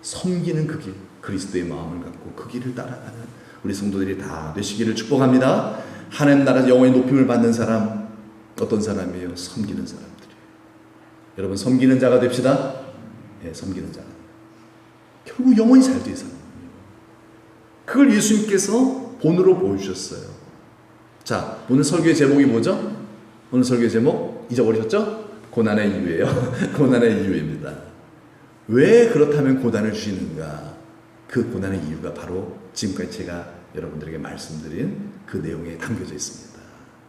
섬기는 그 길, 그리스도의 마음을 갖고 그 길을 따라가는 우리 성도들이 다 되시기를 축복합니다. 하나님 나라 영원히 높임을 받는 사람 어떤 사람이에요? 섬기는 사람들이에요. 여러분 섬기는 자가 됩시다. 예, 섬기는 자. 결국 영원히 잘 될 사람. 그걸 예수님께서 본으로 보여주셨어요. 자, 오늘 설교의 제목이 뭐죠? 오늘 설교의 제목 잊어버리셨죠? 고난의 이유예요. 고난의 이유입니다. 왜 그렇다면 고난을 주시는가? 그 고난의 이유가 바로 지금까지 제가 여러분들에게 말씀드린 그 내용에 담겨져 있습니다.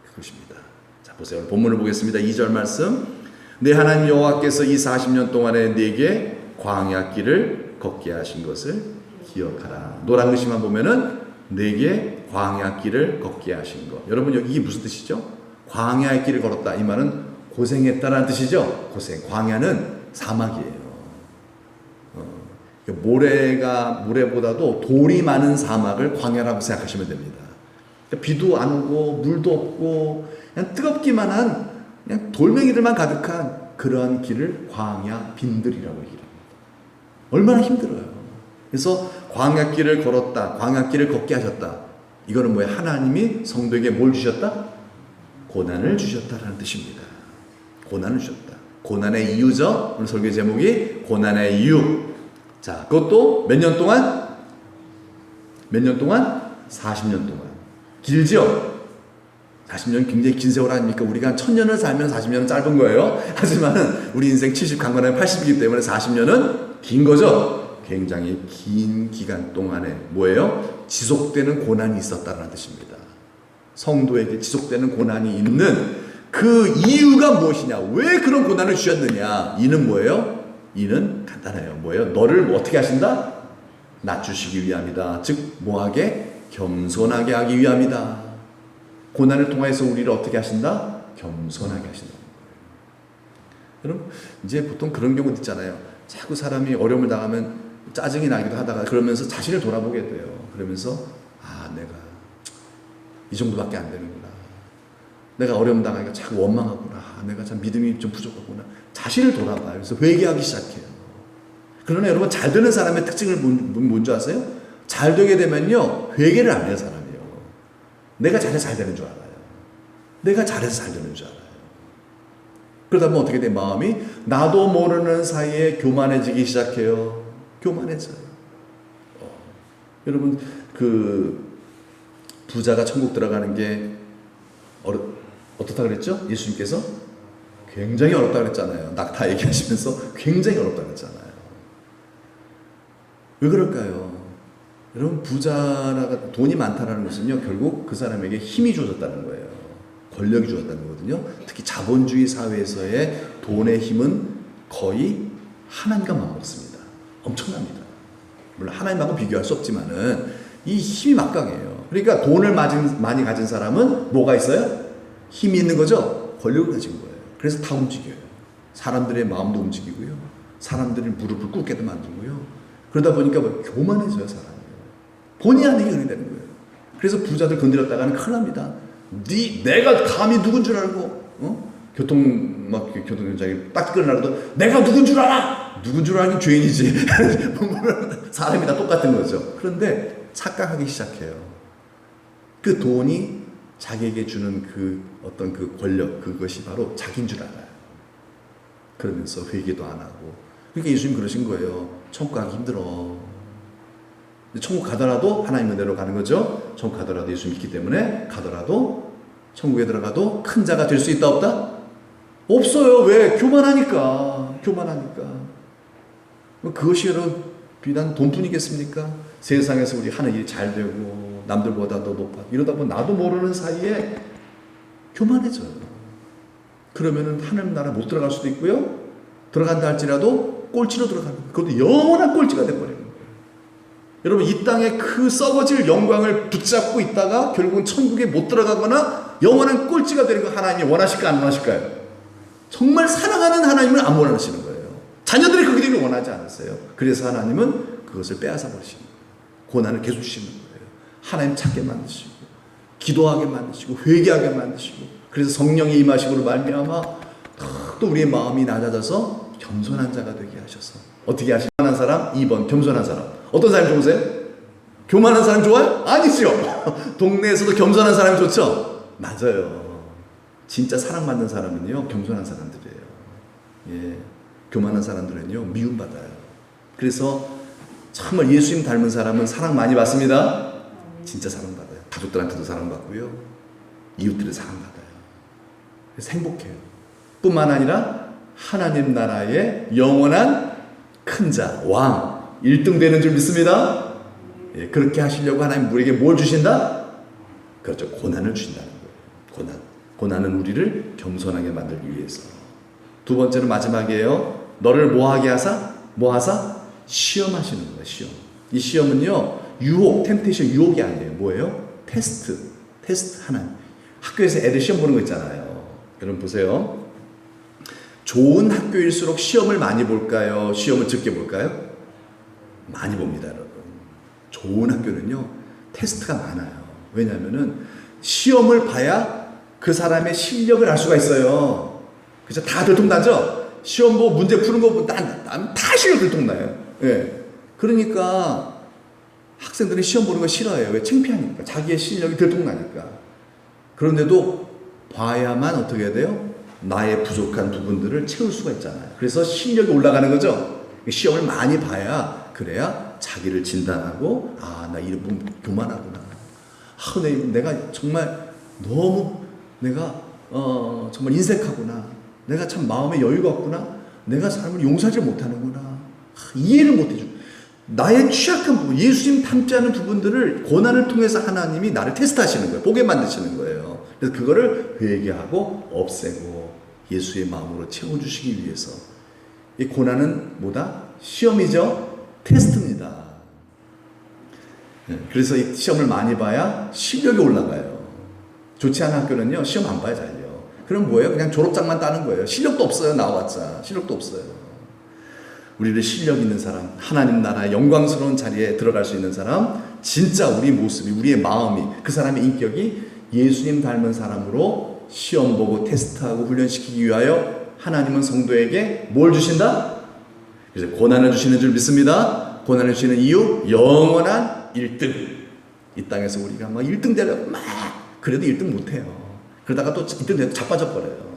그것입니다. 자, 보세요. 오늘 본문을 보겠습니다. 2절 말씀. 내 하나님 여호와께서 이 40년 동안에 네게 광야 길을 걷게 하신 것을 기억하라. 노란 글씨만 보면은 내게 광야 길을 걷게 하신 것. 여러분 여기 이게 무슨 뜻이죠? 광야의 길을 걸었다. 이 말은 고생했다라는 뜻이죠. 고생. 광야는 사막이에요. 모래보다도 돌이 많은 사막을 광야라고 생각하시면 됩니다. 비도 안 오고 물도 없고 그냥 뜨겁기만 한 그냥 돌멩이들만 가득한 그러한 길을 광야 빈들이라고 얘기합니다. 얼마나 힘들어요. 그래서 광야길을 걸었다. 광야길을 걷게 하셨다. 이거는 뭐예요? 하나님이 성도에게 뭘 주셨다? 고난을 주셨다라는 뜻입니다. 고난을 주셨다. 고난의 이유죠. 오늘 설교 제목이 고난의 이유. 자, 그것도 몇 년 동안? 몇 년 동안? 40년 동안. 길죠? 40년 굉장히 긴 세월 아닙니까? 우리가 한 1000년을 살면 40년은 짧은 거예요. 하지만 우리 인생 70 강건하면 80이기 때문에 40년은 긴 거죠. 굉장히 긴 기간 동안에 뭐예요? 지속되는 고난이 있었다는 뜻입니다. 성도에게 지속되는 고난이 있는 그 이유가 무엇이냐? 왜 그런 고난을 주셨느냐? 이는 뭐예요? 이는 간단해요. 뭐예요? 너를 어떻게 하신다? 낮추시기 위함이다. 즉 뭐하게? 겸손하게 하기 위함이다. 고난을 통해서 우리를 어떻게 하신다? 겸손하게 하신다. 여러분 이제 보통 그런 경우 있잖아요. 자꾸 사람이 어려움을 당하면 짜증이 나기도 하다가 그러면서 자신을 돌아보게 돼요. 그러면서 내가 이 정도밖에 안 되는구나. 내가 어려움 당하니까 자꾸 원망하구나. 내가 참 믿음이 좀 부족하구나. 자신을 돌아봐요. 그래서 회개하기 시작해요. 그러나 여러분 잘 되는 사람의 특징을 뭔지 아세요? 잘 되게 되면요 회개를 안 해요. 사람이요. 내가 잘해서 잘 되는 줄 알아요. 내가 잘해서 잘 되는 줄 알아요. 그러다 보면 어떻게 돼? 마음이 나도 모르는 사이에 교만해지기 시작해요. 교만해져요. 여러분 그 부자가 천국 들어가는 게 어떻다 그랬죠? 예수님께서 굉장히 어렵다 그랬잖아요. 낙타 얘기하시면서 굉장히 어렵다 그랬잖아요. 왜 그럴까요? 여러분 부자가 돈이 많다는 것은요 결국 그 사람에게 힘이 주어졌다는 거예요. 권력이 주어졌다는 거거든요. 특히 자본주의 사회에서의 돈의 힘은 거의 하나님과 맞먹습니다. 엄청납니다. 물론 하나님하고 비교할 수 없지만은 이 힘이 막강해요. 그러니까 돈을 많이 가진 사람은 뭐가 있어요? 힘이 있는 거죠. 권력을 가진 거예요. 그래서 다 움직여요. 사람들의 마음도 움직이고요. 사람들의 무릎을 꿇게도 만들고요. 그러다 보니까 교만해져요 사람이. 본의 아니게 그렇게 되는 거예요. 그래서 부자들 건드렸다가는 큰일 납니다. 내가 감히 누군 줄 알고 교통경장이 딱 끌어나가도 내가 누군 줄 알아. 누군 줄 알긴 죄인이지. 사람이 다 똑같은 거죠. 그런데 착각하기 시작해요. 그 돈이 자기에게 주는 그 어떤 그 권력 그것이 바로 자기인 줄 알아요. 그러면서 회개도 안 하고. 그러니까 예수님 그러신 거예요. 천국 가기 힘들어. 천국 가더라도 하나님 은혜로 가는 거죠. 천국 가더라도 예수 믿기 때문에 가더라도 천국에 들어가도 큰 자가 될 수 있다 없다? 없어요. 왜? 교만하니까. 그것이 여러분 비단 돈뿐이겠습니까? 세상에서 우리 하는 일이 잘 되고 남들보다 더 높아 이러다 보면 나도 모르는 사이에 교만해져요. 그러면은 하나님 나라 못 들어갈 수도 있고요. 들어간다 할지라도 꼴찌로 들어가는 거예요. 그것도 영원한 꼴찌가 돼버리는 거예요. 여러분 이 땅에 그 썩어질 영광을 붙잡고 있다가 결국은 천국에 못 들어가거나 영원한 꼴찌가 되는 거 하나님이 원하실까 안 원하실까요? 정말 사랑하는 하나님을 안 원하시는 거예요. 자녀들이 그렇게 되길 원하지 않았어요. 그래서 하나님은 그것을 빼앗아 버리시는 거예요. 고난을 계속 주시는 거예요. 하나님 찾게 만드시고 기도하게 만드시고 회개하게 만드시고 그래서 성령이 임하심으로 말미암아 또 우리의 마음이 낮아져서 겸손한 자가 되게 하셔서 어떻게 하시는 사람? 2번 겸손한 사람. 어떤 사람이 좋으세요? 교만한 사람 좋아요? 아니죠. 동네에서도 겸손한 사람이 좋죠? 맞아요. 진짜 사랑받는 사람은요, 겸손한 사람들이에요. 예. 교만한 사람들은요, 미움받아요. 그래서 정말 예수님 닮은 사람은 사랑 많이 받습니다. 진짜 사랑받아요. 가족들한테도 사랑받고요. 이웃들을 사랑받아요. 그래서 행복해요. 뿐만 아니라 하나님 나라의 영원한 큰 자, 왕, 1등 되는 줄 믿습니다. 예, 그렇게 하시려고 하나님 우리에게 뭘 주신다? 그렇죠. 고난을 주신다는 거예요. 고난은 우리를 겸손하게 만들기 위해서. 두 번째는 마지막이에요. 너를 뭐하게 하사? 뭐하사? 시험하시는 거예요. 시험. 이 시험은요, 유혹, 템테이션, 유혹이 아니에요. 뭐예요? 테스트 하나님. 학교에서 애들 시험 보는 거 있잖아요. 여러분 보세요. 좋은 학교일수록 시험을 많이 볼까요? 시험을 적게 볼까요? 많이 봅니다, 여러분. 좋은 학교는요, 테스트가 많아요. 왜냐하면은 시험을 봐야 그 사람의 실력을 알 수가 있어요. 그래서 다 들통나죠? 시험 보고 문제 푸는 거 보면 다 실력 들통나요. 예. 그러니까 학생들은 시험 보는 거 싫어해요. 왜? 창피하니까. 자기의 실력이 들통나니까. 그런데도 봐야만 어떻게 해야 돼요? 나의 부족한 부분들을 채울 수가 있잖아요. 그래서 실력이 올라가는 거죠. 시험을 많이 봐야, 그래야 자기를 진단하고, 아, 나 이런 부분 교만하구나. 아, 내가 정말 너무 내가 정말 인색하구나. 내가 참 마음에 여유가 없구나. 내가 사람을 용서하지 못하는구나. 이해를 못해줘. 나의 취약한 부분, 예수님 닮지 않은 부분들을 고난을 통해서 하나님이 나를 테스트하시는 거예요. 보게 만드시는 거예요. 그래서 그거를 회개하고 없애고 예수의 마음으로 채워주시기 위해서. 이 고난은 뭐다? 시험이죠. 테스트입니다. 그래서 이 시험을 많이 봐야 실력이 올라가요. 좋지 않은 학교는요, 시험 안 봐야 잘요. 그럼 뭐예요? 그냥 졸업장만 따는 거예요. 실력도 없어요. 나와봤자 실력도 없어요. 우리를 실력 있는 사람, 하나님 나라의 영광스러운 자리에 들어갈 수 있는 사람, 진짜 우리 모습이, 우리의 마음이, 그 사람의 인격이 예수님 닮은 사람으로 시험 보고 테스트하고 훈련시키기 위하여 하나님은 성도에게 뭘 주신다? 그래서 고난을 주시는 줄 믿습니다. 고난을 주시는 이유, 영원한 1등. 이 땅에서 우리가 막 1등 되려고 막 그래도 1등 못해요. 그러다가 또 1등 되고 자빠져 버려요.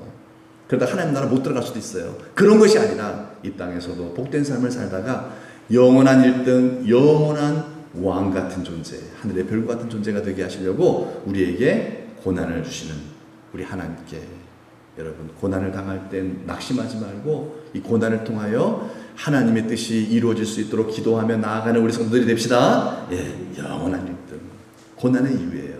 그러다 하나님 나라 못 들어갈 수도 있어요. 그런 것이 아니라 이 땅에서도 복된 삶을 살다가 영원한 1등, 영원한 왕 같은 존재, 하늘의 별 같은 존재가 되게 하시려고 우리에게 고난을 주시는 우리 하나님께, 여러분, 고난을 당할 땐 낙심하지 말고 이 고난을 통하여 하나님의 뜻이 이루어질 수 있도록 기도하며 나아가는 우리 성도들이 됩시다. 예, 영원한 1등. 고난의 이유예요.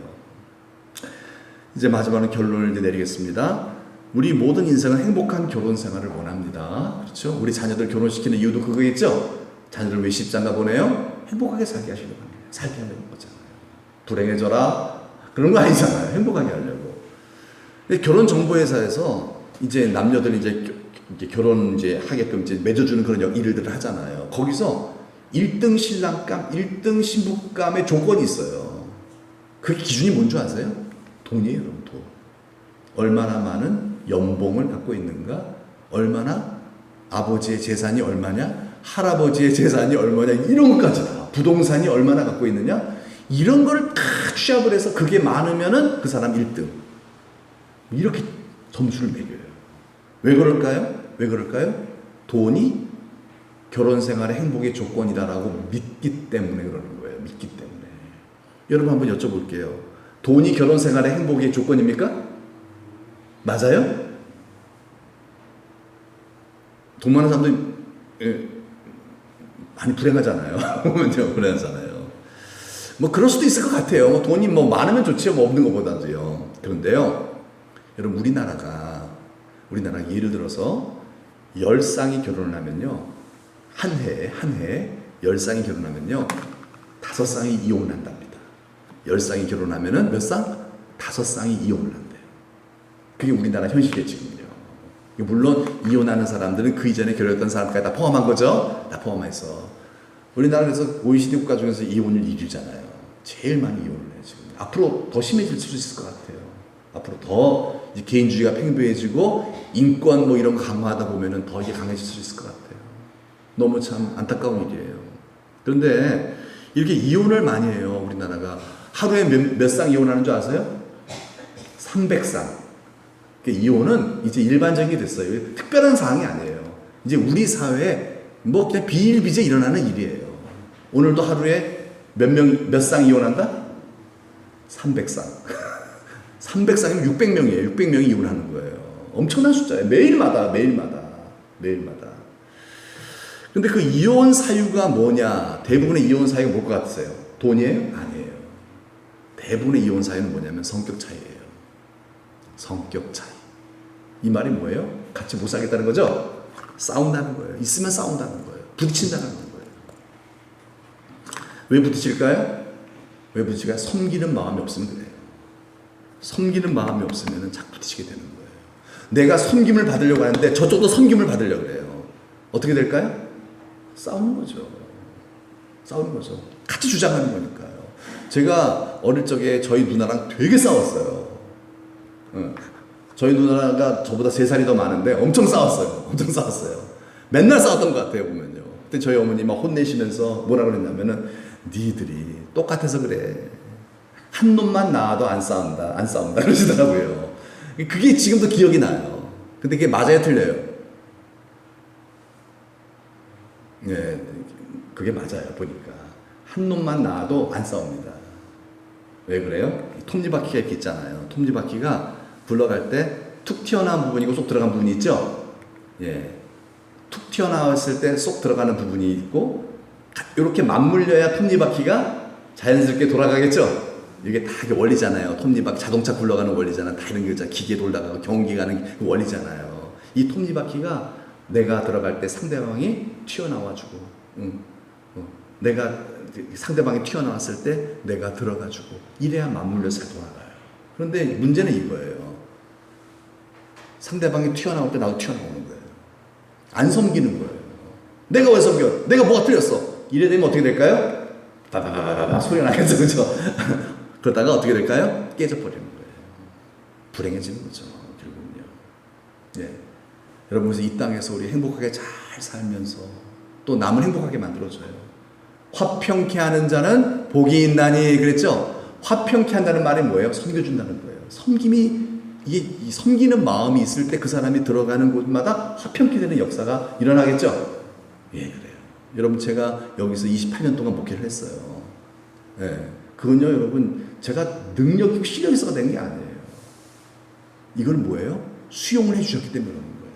이제 마지막으로 결론을 내리겠습니다. 우리 모든 인생은 행복한 결혼 생활을 원합니다. 그렇죠? 우리 자녀들 결혼시키는 이유도 그거겠죠? 자녀들 왜 십장가 보내요? 행복하게 살게 하시려고 합니다. 살게 하려는 거잖아요. 불행해져라, 그런 거 아니잖아요. 행복하게 하려고. 결혼 정보회사에서 이제 남녀들 이제 결혼 이제 하게끔 이제 맺어주는 그런 일들을 하잖아요. 거기서 1등 신랑감, 1등 신부감의 조건이 있어요. 그 기준이 뭔지 아세요? 돈이에요, 돈. 얼마나 많은 연봉을 갖고 있는가? 얼마나 아버지의 재산이 얼마냐? 할아버지의 재산이 얼마냐? 이런 것까지 다. 부동산이 얼마나 갖고 있느냐? 이런 거를 다 취합을 해서 그게 많으면은 그 사람 1등. 이렇게 점수를 매겨요. 왜 그럴까요? 왜 그럴까요? 돈이 결혼 생활의 행복의 조건이다라고 믿기 때문에 그러는 거예요. 믿기 때문에. 여러분 한번 여쭤볼게요. 돈이 결혼 생활의 행복의 조건입니까? 맞아요? 돈 많은 사람들이 많이 불행하잖아요. 불행하잖아요. 뭐 그럴 수도 있을 것 같아요. 돈이 뭐 많으면 좋지요. 뭐 없는 것보다도요. 그런데요, 여러분, 우리나라 예를 들어서 10쌍이 결혼을 하면요, 한 해에 10쌍이 결혼하면요 5쌍이 이혼을 한답니다. 10쌍이 결혼하면은 몇 쌍? 5쌍이 이혼을 한대요. 그게 우리나라 현실이에요, 지금요. 물론 이혼하는 사람들은 그 이전에 결혼했던 사람까지 다 포함한 거죠. 다 포함해서. 우리나라에서 OECD 국가 중에서 이혼율 1위잖아요. 제일 많이 이혼을 해요, 지금. 앞으로 더 심해질 수 있을 것 같아요. 앞으로 더 이제 개인주의가 팽배해지고 인권 뭐 이런 거 강화하다 보면은 더 이게 강해질 수 있을 것 같아요. 너무 참 안타까운 일이에요. 그런데 이렇게 이혼을 많이 해요. 우리나라가 하루에 몇 쌍 이혼하는 줄 아세요? 300쌍. 이혼은 이제 일반적이 됐어요. 특별한 사항이 아니에요. 이제 우리 사회에 뭐 그냥 비일비재 일어나는 일이에요. 오늘도 하루에 몇 쌍 이혼한다? 300쌍. 300쌍이면 600명이에요. 600명이 이혼하는 거예요. 엄청난 숫자예요. 매일마다. 근데 그 이혼 사유가 뭐냐? 대부분의 이혼 사유가 뭘 것 같으세요? 돈이에요? 아니에요. 대부분의 이혼 사유는 뭐냐면 성격 차이예요. 성격 차이. 이 말이 뭐예요? 같이 못 살겠다는 거죠? 싸운다는 거예요. 있으면 싸운다는 거예요. 부딪힌다는 거예요. 왜 부딪힐까요? 왜 부딪힐까요? 섬기는 마음이 없으면 그래요. 섬기는 마음이 없으면 자꾸 부딪히게 되는 거예요. 내가 섬김을 받으려고 하는데 저쪽도 섬김을 받으려고 그래요. 어떻게 될까요? 싸우는 거죠. 같이 주장하는 거니까요. 제가 어릴 적에 저희 누나랑 되게 싸웠어요. 저희 누나가 저보다 3살이 더 많은데 엄청 싸웠어요. 맨날 싸웠던 것 같아요, 보면요. 그때 저희 어머니 막 혼내시면서 뭐라 그랬냐면은, 니들이 똑같아서 그래. 한 놈만 나와도 안 싸운다 그러시더라고요. 그게 지금도 기억이 나요. 근데 그게 맞아요, 틀려요? 네, 그게 맞아요, 보니까. 한 놈만 나와도 안 싸웁니다. 왜 그래요? 톱니바퀴가 이렇게 있잖아요. 톱니바퀴가 굴러갈 때 툭 튀어나온 부분이고 쏙 들어간 부분이 있죠? 예. 툭 튀어나왔을 때 쏙 들어가는 부분이 있고, 이렇게 맞물려야 톱니바퀴가 자연스럽게 돌아가겠죠? 이게 다 이게 원리잖아요. 톱니바퀴, 자동차 굴러가는 원리잖아. 다 이런 게 있잖아. 기계 돌다가 경기 가는 그 원리잖아요. 이 톱니바퀴가 내가 들어갈 때 상대방이 튀어나와주고, 내가 상대방이 튀어나왔을 때 내가 들어가주고, 이래야 맞물려서 잘 돌아가요. 그런데 문제는 이거예요. 상대방이 튀어나올 때 나도 튀어나오는 거예요. 안 섬기는 거예요. 내가 왜 섬겨? 내가 뭐가 틀렸어? 이래 되면 어떻게 될까요? 바바바바바 소리가 나겠죠, 그죠? 그러다가 어떻게 될까요? 깨져버리는 거예요. 불행해지는 거죠, 결국은요. 예. 여러분, 그래서 이 땅에서 우리 행복하게 잘 살면서 또 남을 행복하게 만들어줘요. 화평케 하는 자는 복이 있나니 그랬죠? 화평케 한다는 말이 뭐예요? 섬겨준다는 거예요. 섬김이, 이게 섬기는 마음이 있을 때 그 사람이 들어가는 곳마다 화평케 되는 역사가 일어나겠죠? 예, 그래요. 여러분, 제가 여기서 28년 동안 목회를 했어요. 예. 그건요, 여러분, 제가 능력이 실력이 있어서 된 게 아니에요. 이건 뭐예요? 수용을 해주셨기 때문에 그런 거예요.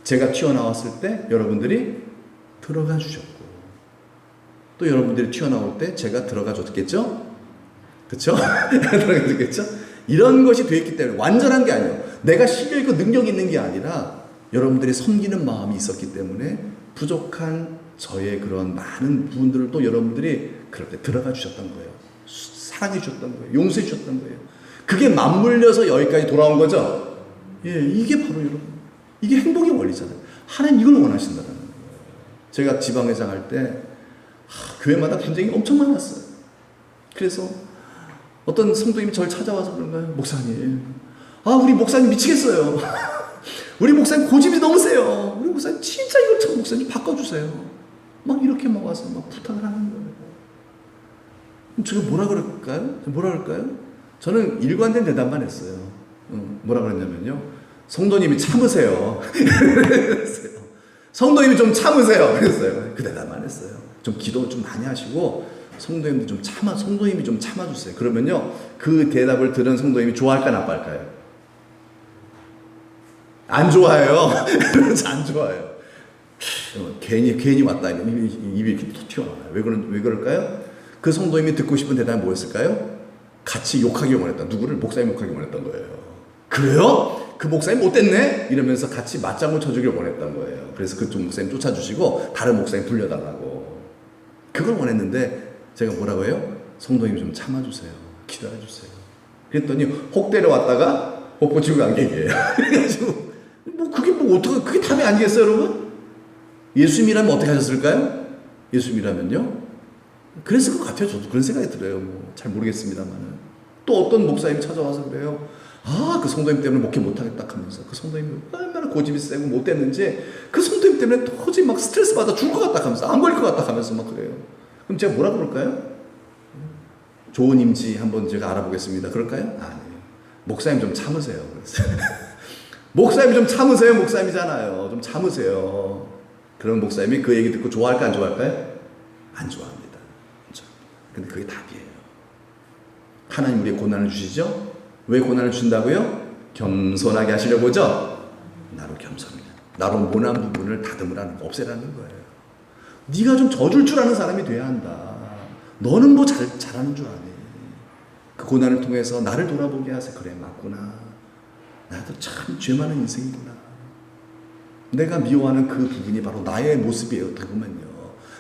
제가 튀어나왔을 때 여러분들이 들어가 주셨고, 또 여러분들이 튀어나올 때 제가 들어가 줬겠죠? 그쵸? 들어가 줬겠죠? 이런 것이 되었기 때문에 완전한 게 아니에요. 내가 실력 있고 능력이 있는 게 아니라 여러분들이 섬기는 마음이 있었기 때문에 부족한 저의 그런 많은 부분들을 또 여러분들이 그럴 때 들어가 주셨던 거예요. 사랑해 주셨던 거예요. 용서해 주셨던 거예요. 그게 맞물려서 여기까지 돌아온 거죠? 예, 이게 바로 여러분, 이게 행복의 원리잖아요. 하나님 이걸 원하신다는 거예요. 제가 지방회장 할 때 교회마다 분쟁이 엄청 많았어요. 그래서 어떤 성도님이 저를 찾아와서 그런 거예요. 목사님, 우리 목사님 미치겠어요. 우리 목사님 고집이 너무 세요. 우리 목사님 진짜 이거 참 목사님 바꿔주세요. 막 이렇게 막 와서 막 부탁을 하는 거예요. 제가 뭐라 그럴까요? 저는 일관된 대답만 했어요. 뭐라 그랬냐면요. 성도님이 참으세요. 성도님이 좀 참으세요. 그랬어요. 그 대답만 했어요. 좀 기도 좀 많이 하시고 성도님이 좀 참아주세요. 그러면요, 그 대답을 들은 성도님이 좋아할까 나빠할까요? 안 좋아해요. 안 좋아해요. 괜히 왔다 입이 이렇게 툭 튀어나와요. 왜 그럴까요? 그 성도님이 듣고 싶은 대답이 뭐였을까요? 같이 욕하기 원했다. 누구를? 목사님 욕하기 원했던 거예요. 그래요? 그 목사님 못됐네? 이러면서 같이 맞장구 쳐주길 원했던 거예요. 그래서 그쪽 목사님 쫓아주시고 다른 목사님 불려달라고. 그걸 원했는데 제가 뭐라고 해요? 성도님 좀 참아주세요. 기다려주세요. 그랬더니 혹 때려왔다가 혹 고치고 간 게 얘기예요. 그래가지고 그게 답이 아니겠어요, 여러분? 예수님이라면 어떻게 하셨을까요? 예수님이라면요? 그랬을 것 같아요. 저도 그런 생각이 들어요. 잘 모르겠습니다만은. 또 어떤 목사님이 찾아와서 그래요. 그 성도님 때문에 목회 못하겠다 하면서 그 성도님이 얼마나 고집이 세고 못됐는지 그 성도님 때문에 도저히 막 스트레스 받아 죽을 것 같다 하면서 안 걸릴 것 같다 하면서 막 그래요. 그럼 제가 뭐라 그럴까요? 좋은 임지 한번 제가 알아보겠습니다. 그럴까요? 아니에요. 목사님 좀 참으세요. 목사님 좀 참으세요. 목사님이잖아요. 좀 참으세요. 그런 목사님이 그 얘기 듣고 좋아할까 안 좋아할까요? 안 좋아합니다. 근데 그게 답이에요. 하나님 우리의 고난을 주시죠? 왜 고난을 주신다고요? 겸손하게 하시려고죠? 나로 겸손이야. 나로 모난 부분을 다듬으라는 거, 없애라는 거예요. 네가 좀 져줄 줄 아는 사람이 돼야 한다. 너는 뭐 잘하는 줄 아니. 그 고난을 통해서 나를 돌아보게 하세요. 그래, 맞구나. 나도 참 죄 많은 인생이구나. 내가 미워하는 그 부분이 바로 나의 모습이에요. 어떻게 보면요.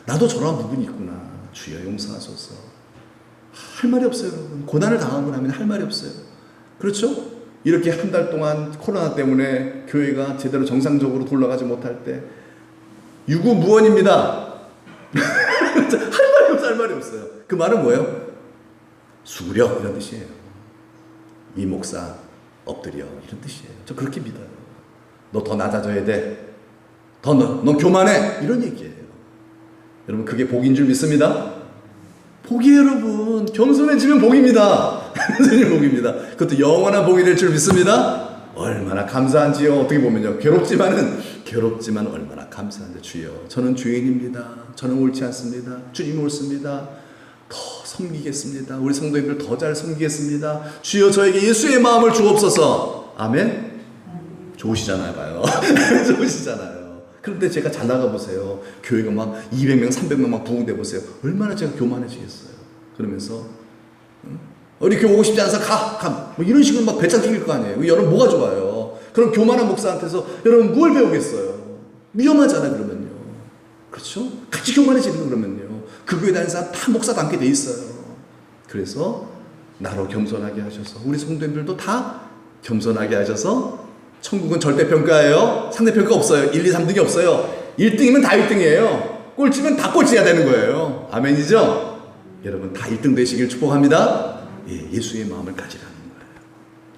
나도 저런 부분이 있구나. 주여 용서하소서. 할 말이 없어요, 여러분. 고난을 당하고 나면 할 말이 없어요. 그렇죠? 이렇게 한 달 동안 코로나 때문에 교회가 제대로 정상적으로 돌아가지 못할 때 유구무원입니다. 할 말이 없어요. 그 말은 뭐예요? 수구려 이런 뜻이에요. 이 목사 엎드려 이런 뜻이에요. 저 그렇게 믿어요. 너 더 낮아져야 돼. 넌 교만해 이런 얘기예요. 여러분 그게 복인 줄 믿습니다. 복이에요, 여러분. 겸손해지면 복입니다. 겸손해지면 복입니다. 그것도 영원한 복이 될 줄 믿습니다. 얼마나 감사한지요. 어떻게 보면요. 괴롭지만 얼마나 감사한지. 주여, 저는 죄인입니다. 저는 옳지 않습니다. 주님 옳습니다. 더 섬기겠습니다. 우리 성도님들 더 잘 섬기겠습니다. 주여, 저에게 예수의 마음을 주옵소서. 아멘. 좋으시잖아요, 봐요. 좋으시잖아요. 그런데 제가 잘 나가보세요. 교회가 막 200명, 300명 막 부흥돼 보세요. 얼마나 제가 교만해지겠어요. 그러면서 우리 교회 오고 싶지 않아서 가. 뭐 이런 식으로 막 배짱 튀길 거 아니에요. 여러분 뭐가 좋아요? 그럼 교만한 목사한테서 여러분 뭘 배우겠어요? 위험하잖아요, 그러면요. 그렇죠? 같이 교만해지는 거 그러면요. 그 교회 다니는 사람 다 목사 닮게 돼 있어요. 그래서 나로 겸손하게 하셔서 우리 성도님들도 다 겸손하게 하셔서 천국은 절대평가예요. 상대평가 없어요. 1, 2, 3등이 없어요. 1등이면 다 1등이에요. 꼴찌면 다 꼴찌해야 되는 거예요. 아멘이죠? 여러분 다 1등 되시길 축복합니다. 예수의 마음을 가지라는 거예요.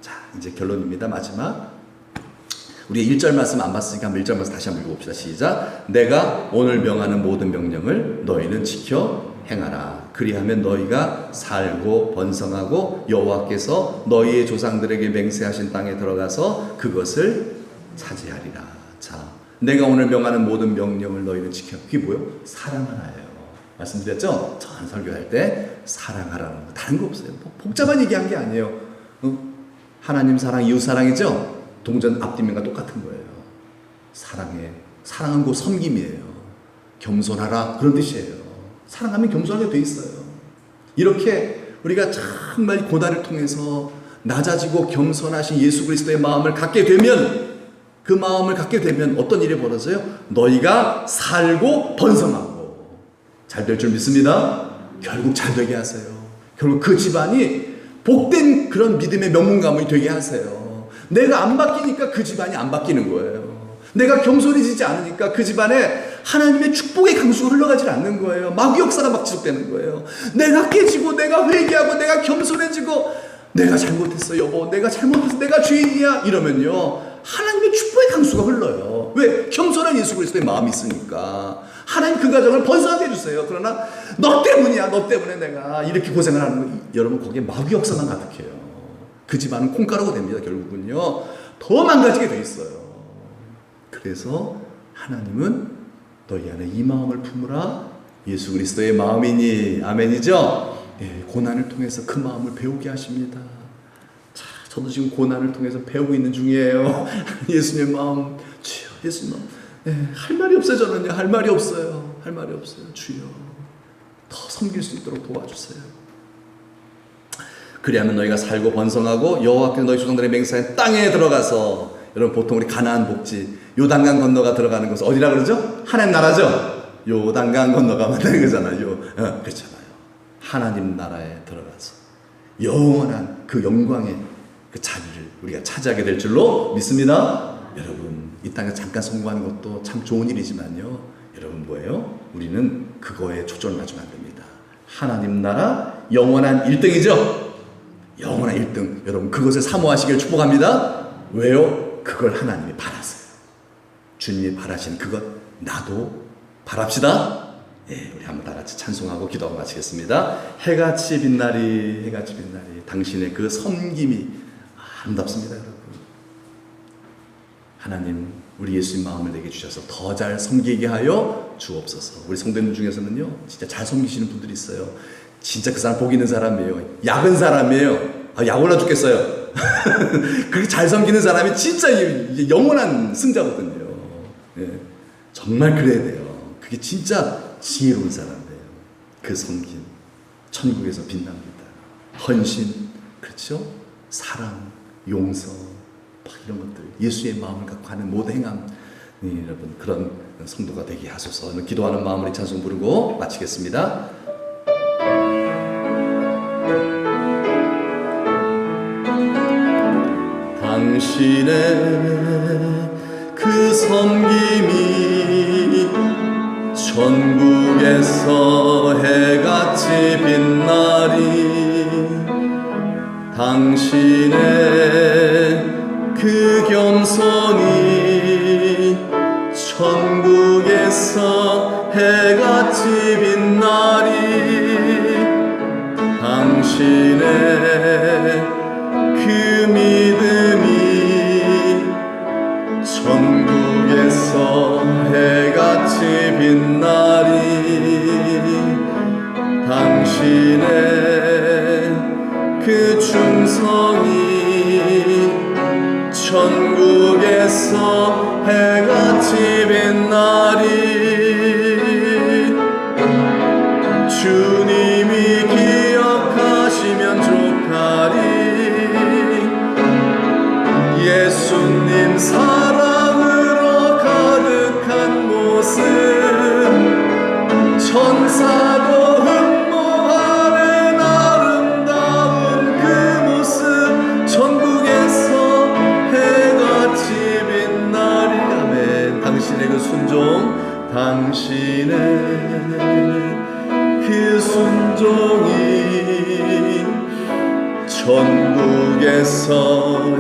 자, 이제 결론입니다. 마지막. 우리 1절 말씀 안 봤으니까 1절 말씀 다시 한번 읽어봅시다. 시작. 내가 오늘 명하는 모든 명령을 너희는 지켜 행하라. 그리하면 너희가 살고 번성하고 여호와께서 너희의 조상들에게 맹세하신 땅에 들어가서 그것을 차지하리라. 자, 내가 오늘 명하는 모든 명령을 너희는 지켜. 그게 뭐예요? 사랑하라예요. 말씀드렸죠? 전 설교할 때 사랑하라는 거 다른 거 없어요. 복잡한 얘기한 게 아니에요. 하나님 사랑, 이웃 사랑이죠? 동전 앞뒷면과 똑같은 거예요. 사랑한 거 섬김이에요. 겸손하라 그런 뜻이에요. 사랑하면 겸손하게 돼 있어요. 이렇게 우리가 정말 고난을 통해서 낮아지고 겸손하신 예수 그리스도의 마음을 갖게 되면, 그 마음을 갖게 되면 어떤 일이 벌어져요? 너희가 살고 번성하고 잘 될 줄 믿습니다. 결국 잘 되게 하세요. 결국 그 집안이 복된 그런 믿음의 명문가문이 되게 하세요. 내가 안 바뀌니까 그 집안이 안 바뀌는 거예요. 내가 겸손해지지 않으니까 그 집안에 하나님의 축복의 강수가 흘러가지 않는 거예요. 마귀 역사가 막 지속되는 거예요. 내가 깨지고 내가 회개하고 내가 겸손해지고 내가 잘못했어 여보, 내가 잘못했어, 내가 죄인이야 이러면요 하나님의 축복의 강수가 흘러요. 왜? 겸손한 예수 그리스도의 마음이 있으니까. 하나님 그 가정을 번성하게 해주세요. 그러나 너 때문이야, 너 때문에 내가 이렇게 고생을 하는 거, 여러분 거기에 마귀 역사만 가득해요. 그 집안은 콩가루가 됩니다. 결국은요 더 망가지게 돼 있어요. 그래서 하나님은 너희 안에 이 마음을 품으라. 예수 그리스도의 마음이니. 아멘이죠? 예, 고난을 통해서 그 마음을 배우게 하십니다. 자, 저도 지금 고난을 통해서 배우고 있는 중이에요. 예수님의 마음, 주여, 예수님 마음. 예, 할 말이 없어요. 저는요, 할 말이 없어요. 할 말이 없어요. 주여, 더 섬길 수 있도록 도와주세요. 그리하면 너희가 살고 번성하고 여호와께서 너희 조상들의 맹세한 땅에 들어가서, 여러분 보통 우리 가나안 복지 요단강 건너가 들어가는 것은 어디라 그러죠? 하나님 나라죠? 요단강 건너가면 되는 거잖아요. 그렇잖아요. 하나님 나라에 들어가서 영원한 그 영광의 그 자리를 우리가 차지하게 될 줄로 믿습니다. 여러분 이 땅에 잠깐 성공하는 것도 참 좋은 일이지만요, 여러분 뭐예요? 우리는 그거에 초점을 맞추면 안 됩니다. 하나님 나라 영원한 1등이죠? 영원한 1등. 여러분 그것을 사모하시길 축복합니다. 왜요? 그걸 하나님이 바라세요. 주님이 바라시는 그것 나도 바랍시다. 우리 한번 다 같이 찬송하고 기도하고 마치겠습니다. 해같이 빛나리 해같이 빛나리 당신의 그 섬김이 아름답습니다. 여러분, 하나님 우리 예수님 마음을 내게 주셔서 더 잘 섬기게 하여 주옵소서. 우리 성도님들 중에서는요 진짜 잘 섬기시는 분들이 있어요. 진짜 그 사람 복 있는 사람이에요. 약은 사람이에요. 약 올라 죽겠어요. 그렇게 잘 섬기는 사람이 진짜 영원한 승자거든요. 정말 그래야 돼요. 그게 진짜 지혜로운 사람이에요. 그 섬김 천국에서 빛납니다. 헌신, 그렇죠? 사랑, 용서, 막 이런 것들, 예수의 마음을 갖고 하는 모든 행함, 여러분 그런 성도가 되게 하소서. 기도하는 마음으로 이 찬송 부르고 마치겠습니다. 당신의 그 섬김이 천국에서 해같이 빛나리 당신의 그 겸손이 천국에서 해같이 빛나리 당신의 그 믿음이 천국에서 해같이 빛나리 당신의 그 충성이 천국에서 해같이 빛나리 주님이 기억하시면 족하리 예수님 사랑으로 가득한 모습 천사도 흠모하는 아름다운 그 모습 천국에서 해같이 빛나리 아멘. 당신의 그 순종 당신의 그 순종이 천국에서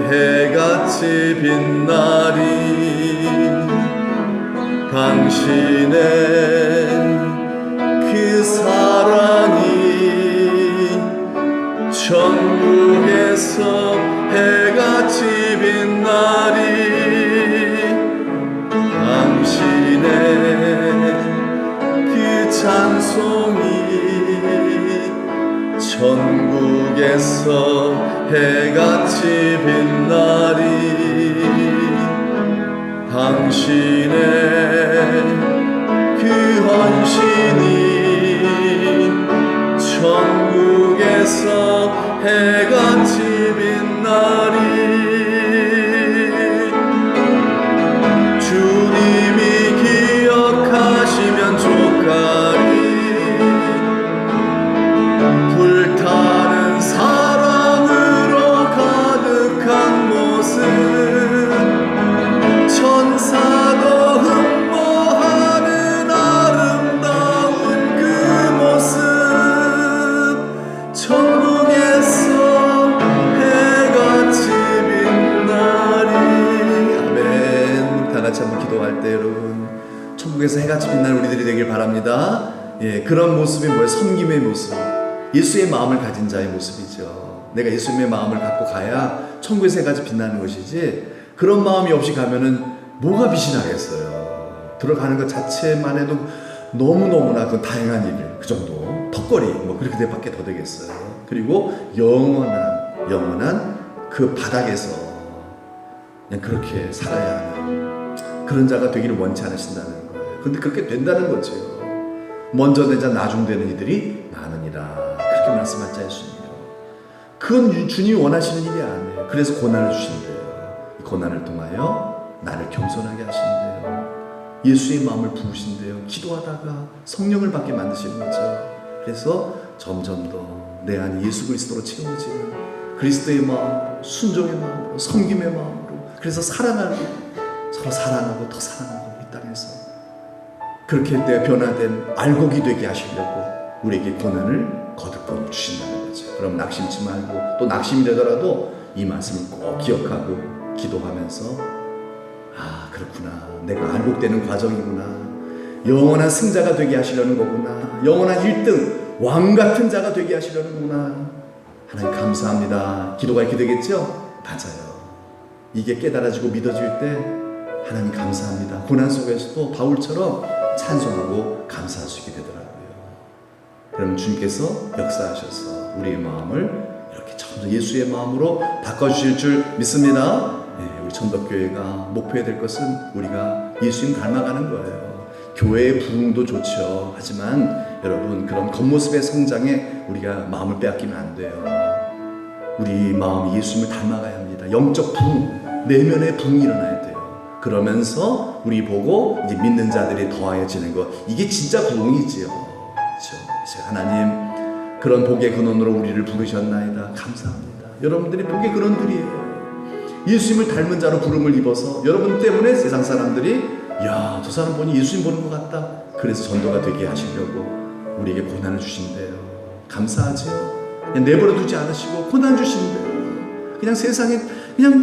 해같이 빛나리 당신의 그 사랑이 천국에서 해같이 빛나리 당신의 그 찬송이 천국에서 해같이 빛나리 당신의 그 헌신이 천국에서 해같이 빛나리 주님이 기억하시면 족하리 불타는 사랑으로 가득한 모습 천사도 흠모하는 아름다운 그 모습 천국에서 해같이 빛나리 아멘. 다 같이 한번 기도할 때 여러분 천국에서 해같이 빛나는 우리들이 되길 바랍니다. 그런 모습이 뭐예요? 섬김의 모습, 예수의 마음을 가진 자의 모습이죠. 내가 예수님의 마음을 갖고 가야 천국에서 해같이 빛나는 것이지 그런 마음이 없이 가면은 뭐가 빛이 나겠어요. 들어가는 것 자체만 해도 너무너무나 그 다양한 일, 그 정도 턱걸이 뭐 그렇게 밖에 더 되겠어요. 그리고 영원한 그 바닥에서 그냥 그렇게 살아야 하는 그런 자가 되기를 원치 않으신다는 거예요. 근데 그렇게 된다는 거죠. 먼저 되자 나중되는 이들이 많으니라 그렇게 말씀하자 예수님이요. 그건 주님이 원하시는 일이 아니에요. 그래서 고난을 주신대요. 이 고난을 통하여 나를 겸손하게 하신대요. 예수의 마음을 부으신대요. 기도하다가 성령을 받게 만드시는 거죠. 그래서 점점 더 내 안이 예수 그리스도로 채워지는 그리스도의 마음, 순종의 마음으로, 섬김의 마음으로 그래서 사랑하고 서로 사랑하고 더 사랑하고 이 땅에서 그렇게 변화된 알곡이 되게 하시려고 우리에게 고난을 거듭 주신다는 거죠. 그럼 낙심치 말고 또 낙심이 되더라도 이 말씀을 꼭 기억하고 기도하면서 아 그렇구나 내가 알곡되는 과정이구나 영원한 승자가 되게 하시려는 거구나. 영원한 1등 왕 같은 자가 되게 하시려는구나. 하나님 감사합니다. 기도가 이렇게 되겠죠? 맞아요. 이게 깨달아지고 믿어질 때 하나님 감사합니다. 고난 속에서도 바울처럼 찬송하고 감사할 수 있게 되더라고요. 그러면 주님께서 역사하셔서 우리의 마음을 이렇게 점점 예수의 마음으로 바꿔주실 줄 믿습니다. 우리 천덕교회가 목표해야 될 것은 우리가 예수님 닮아가는 거예요. 교회의 부흥도 좋죠. 하지만 여러분, 그런 겉모습의 성장에 우리가 마음을 빼앗기면 안 돼요. 우리 마음이 예수님을 닮아가야 합니다. 영적 부흥, 내면의 부흥이 일어나야 돼요. 그러면서 우리 보고 이제 믿는 자들이 더하여지는 것, 이게 진짜 부흥이지요. 그렇죠? 하나님, 그런 복의 근원으로 우리를 부르셨나이다. 감사합니다. 여러분들이 복의 근원들이에요. 예수님을 닮은 자로 부름을 입어서 여러분 때문에 세상 사람들이 야, 저 사람 보니 예수님 보는 것 같다. 그래서 전도가 되게 하시려고 우리에게 고난을 주신대요. 감사하지요. 그냥 내버려 두지 않으시고 고난 주신대요. 그냥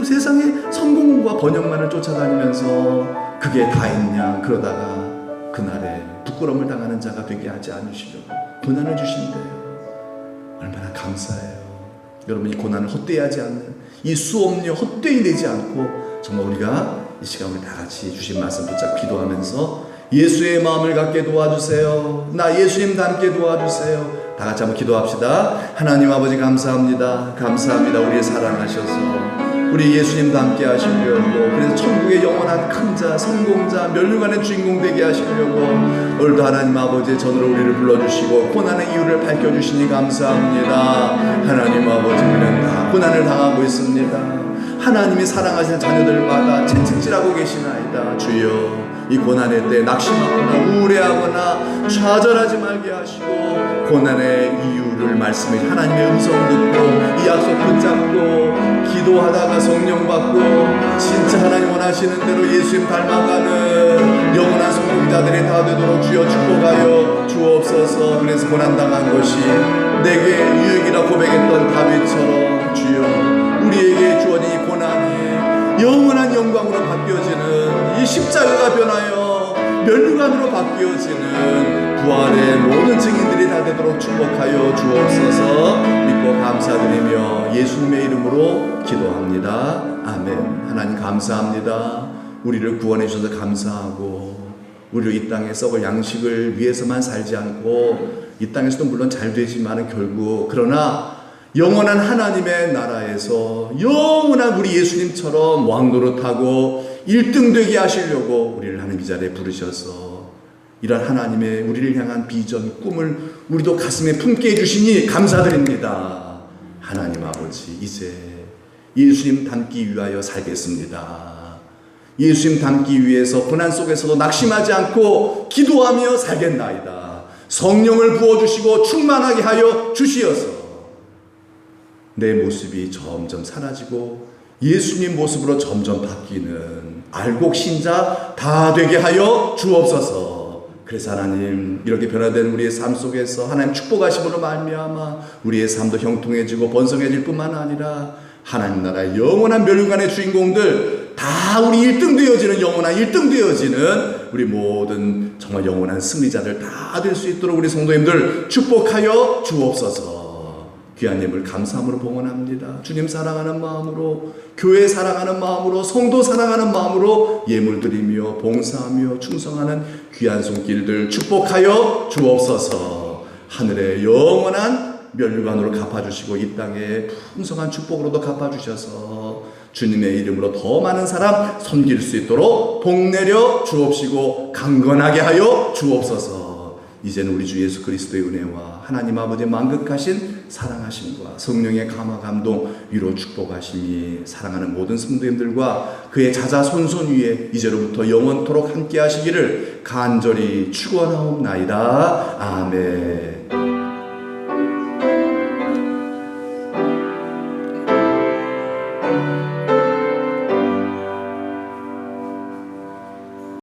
세상에 성공과 번영만을 쫓아다니면서 그게 다 있냐 그러다가 그날에 부끄러움을 당하는 자가 되게 하지 않으시려고 고난을 주신대요. 얼마나 감사해요. 여러분, 이 고난을 헛되이 하지 않는 이 수업료 헛되이 내지 않고 정말 우리가 이 시간 우리 다 같이 주신 말씀 붙잡고 기도하면서 예수의 마음을 갖게 도와주세요. 나 예수님 닮게 도와주세요. 다 같이 한번 기도합시다. 하나님 아버지 감사합니다. 감사합니다. 우리를 사랑하셔서 우리 예수님 닮게 하시려고, 그래서 천국의 영원한 큰자, 성공자, 멸류관의 주인공 되게 하시려고 오늘도 하나님 아버지의 전으로 우리를 불러주시고 고난의 이유를 밝혀주시니 감사합니다. 하나님 아버지, 우리는 다 고난을 당하고 있습니다. 하나님이 사랑하시는 자녀들마다 채찍질하고 계시나이다. 주여, 이 고난의 때 낙심하거나 우울해하거나 좌절하지 말게 하시고 고난의 이유를 말씀해 하나님의 음성 듣고 이 약속 붙잡고 기도하다가 성령 받고 진짜 하나님 원하시는 대로 예수님 닮아가는 영원한 성공자들이 다 되도록 주여 축복하여 주옵소서. 그래서 고난당한 것이 내게 유익이라 고백했던 다윗처럼 주여, 우리에게 주어진 이 고난이 영원한 영광으로 바뀌어지는 이 십자가가 변하여 멸류관으로 바뀌어지는 부활의 모든 증인들이 다 되도록 축복하여 주옵소서. 믿고 감사드리며 예수님의 이름으로 기도합니다. 아멘. 하나님 감사합니다. 우리를 구원해 주셔서 감사하고 우리를 이 땅에 썩을 양식을 위해서만 살지 않고 이 땅에서도 물론 잘 되지만 결국 그러나 영원한 하나님의 나라에서 영원한 우리 예수님처럼 왕노릇하고 1등 되게 하시려고 우리를 하는 이 자리에 부르셔서 이런 하나님의 우리를 향한 비전, 꿈을 우리도 가슴에 품게 해주시니 감사드립니다. 하나님 아버지, 이제 예수님 닮기 위하여 살겠습니다. 예수님 닮기 위해서 고난 속에서도 낙심하지 않고 기도하며 살겠나이다. 성령을 부어주시고 충만하게 하여 주시어서 내 모습이 점점 사라지고 예수님 모습으로 점점 바뀌는 알곡 신자 다 되게 하여 주옵소서. 그래서 하나님, 이렇게 변화된 우리의 삶 속에서 하나님 축복하심으로 말미암아 우리의 삶도 형통해지고 번성해질 뿐만 아니라 하나님 나라의 영원한 멸류관의 주인공들 다 우리 1등 되어지는, 영원한 1등 되어지는 우리 모든 정말 영원한 승리자들 다 될 수 있도록 우리 성도님들 축복하여 주옵소서. 귀한 예물 감사함으로 봉헌합니다. 주님 사랑하는 마음으로, 교회 사랑하는 마음으로, 성도 사랑하는 마음으로 예물 드리며 봉사하며 충성하는 귀한 손길들 축복하여 주옵소서. 하늘의 영원한 멸류관으로 갚아주시고 이 땅의 풍성한 축복으로도 갚아주셔서 주님의 이름으로 더 많은 사람 섬길 수 있도록 복 내려 주옵시고 강건하게 하여 주옵소서. 이제는 우리 주 예수 그리스도의 은혜와 하나님 아버지의 만극하신 사랑하심과 성령의 감화 감동 위로 축복하심이 사랑하는 모든 성도님들과 그의 자자손손 위에 이제로부터 영원토록 함께 하시기를 간절히 축원하옵나이다. 아멘.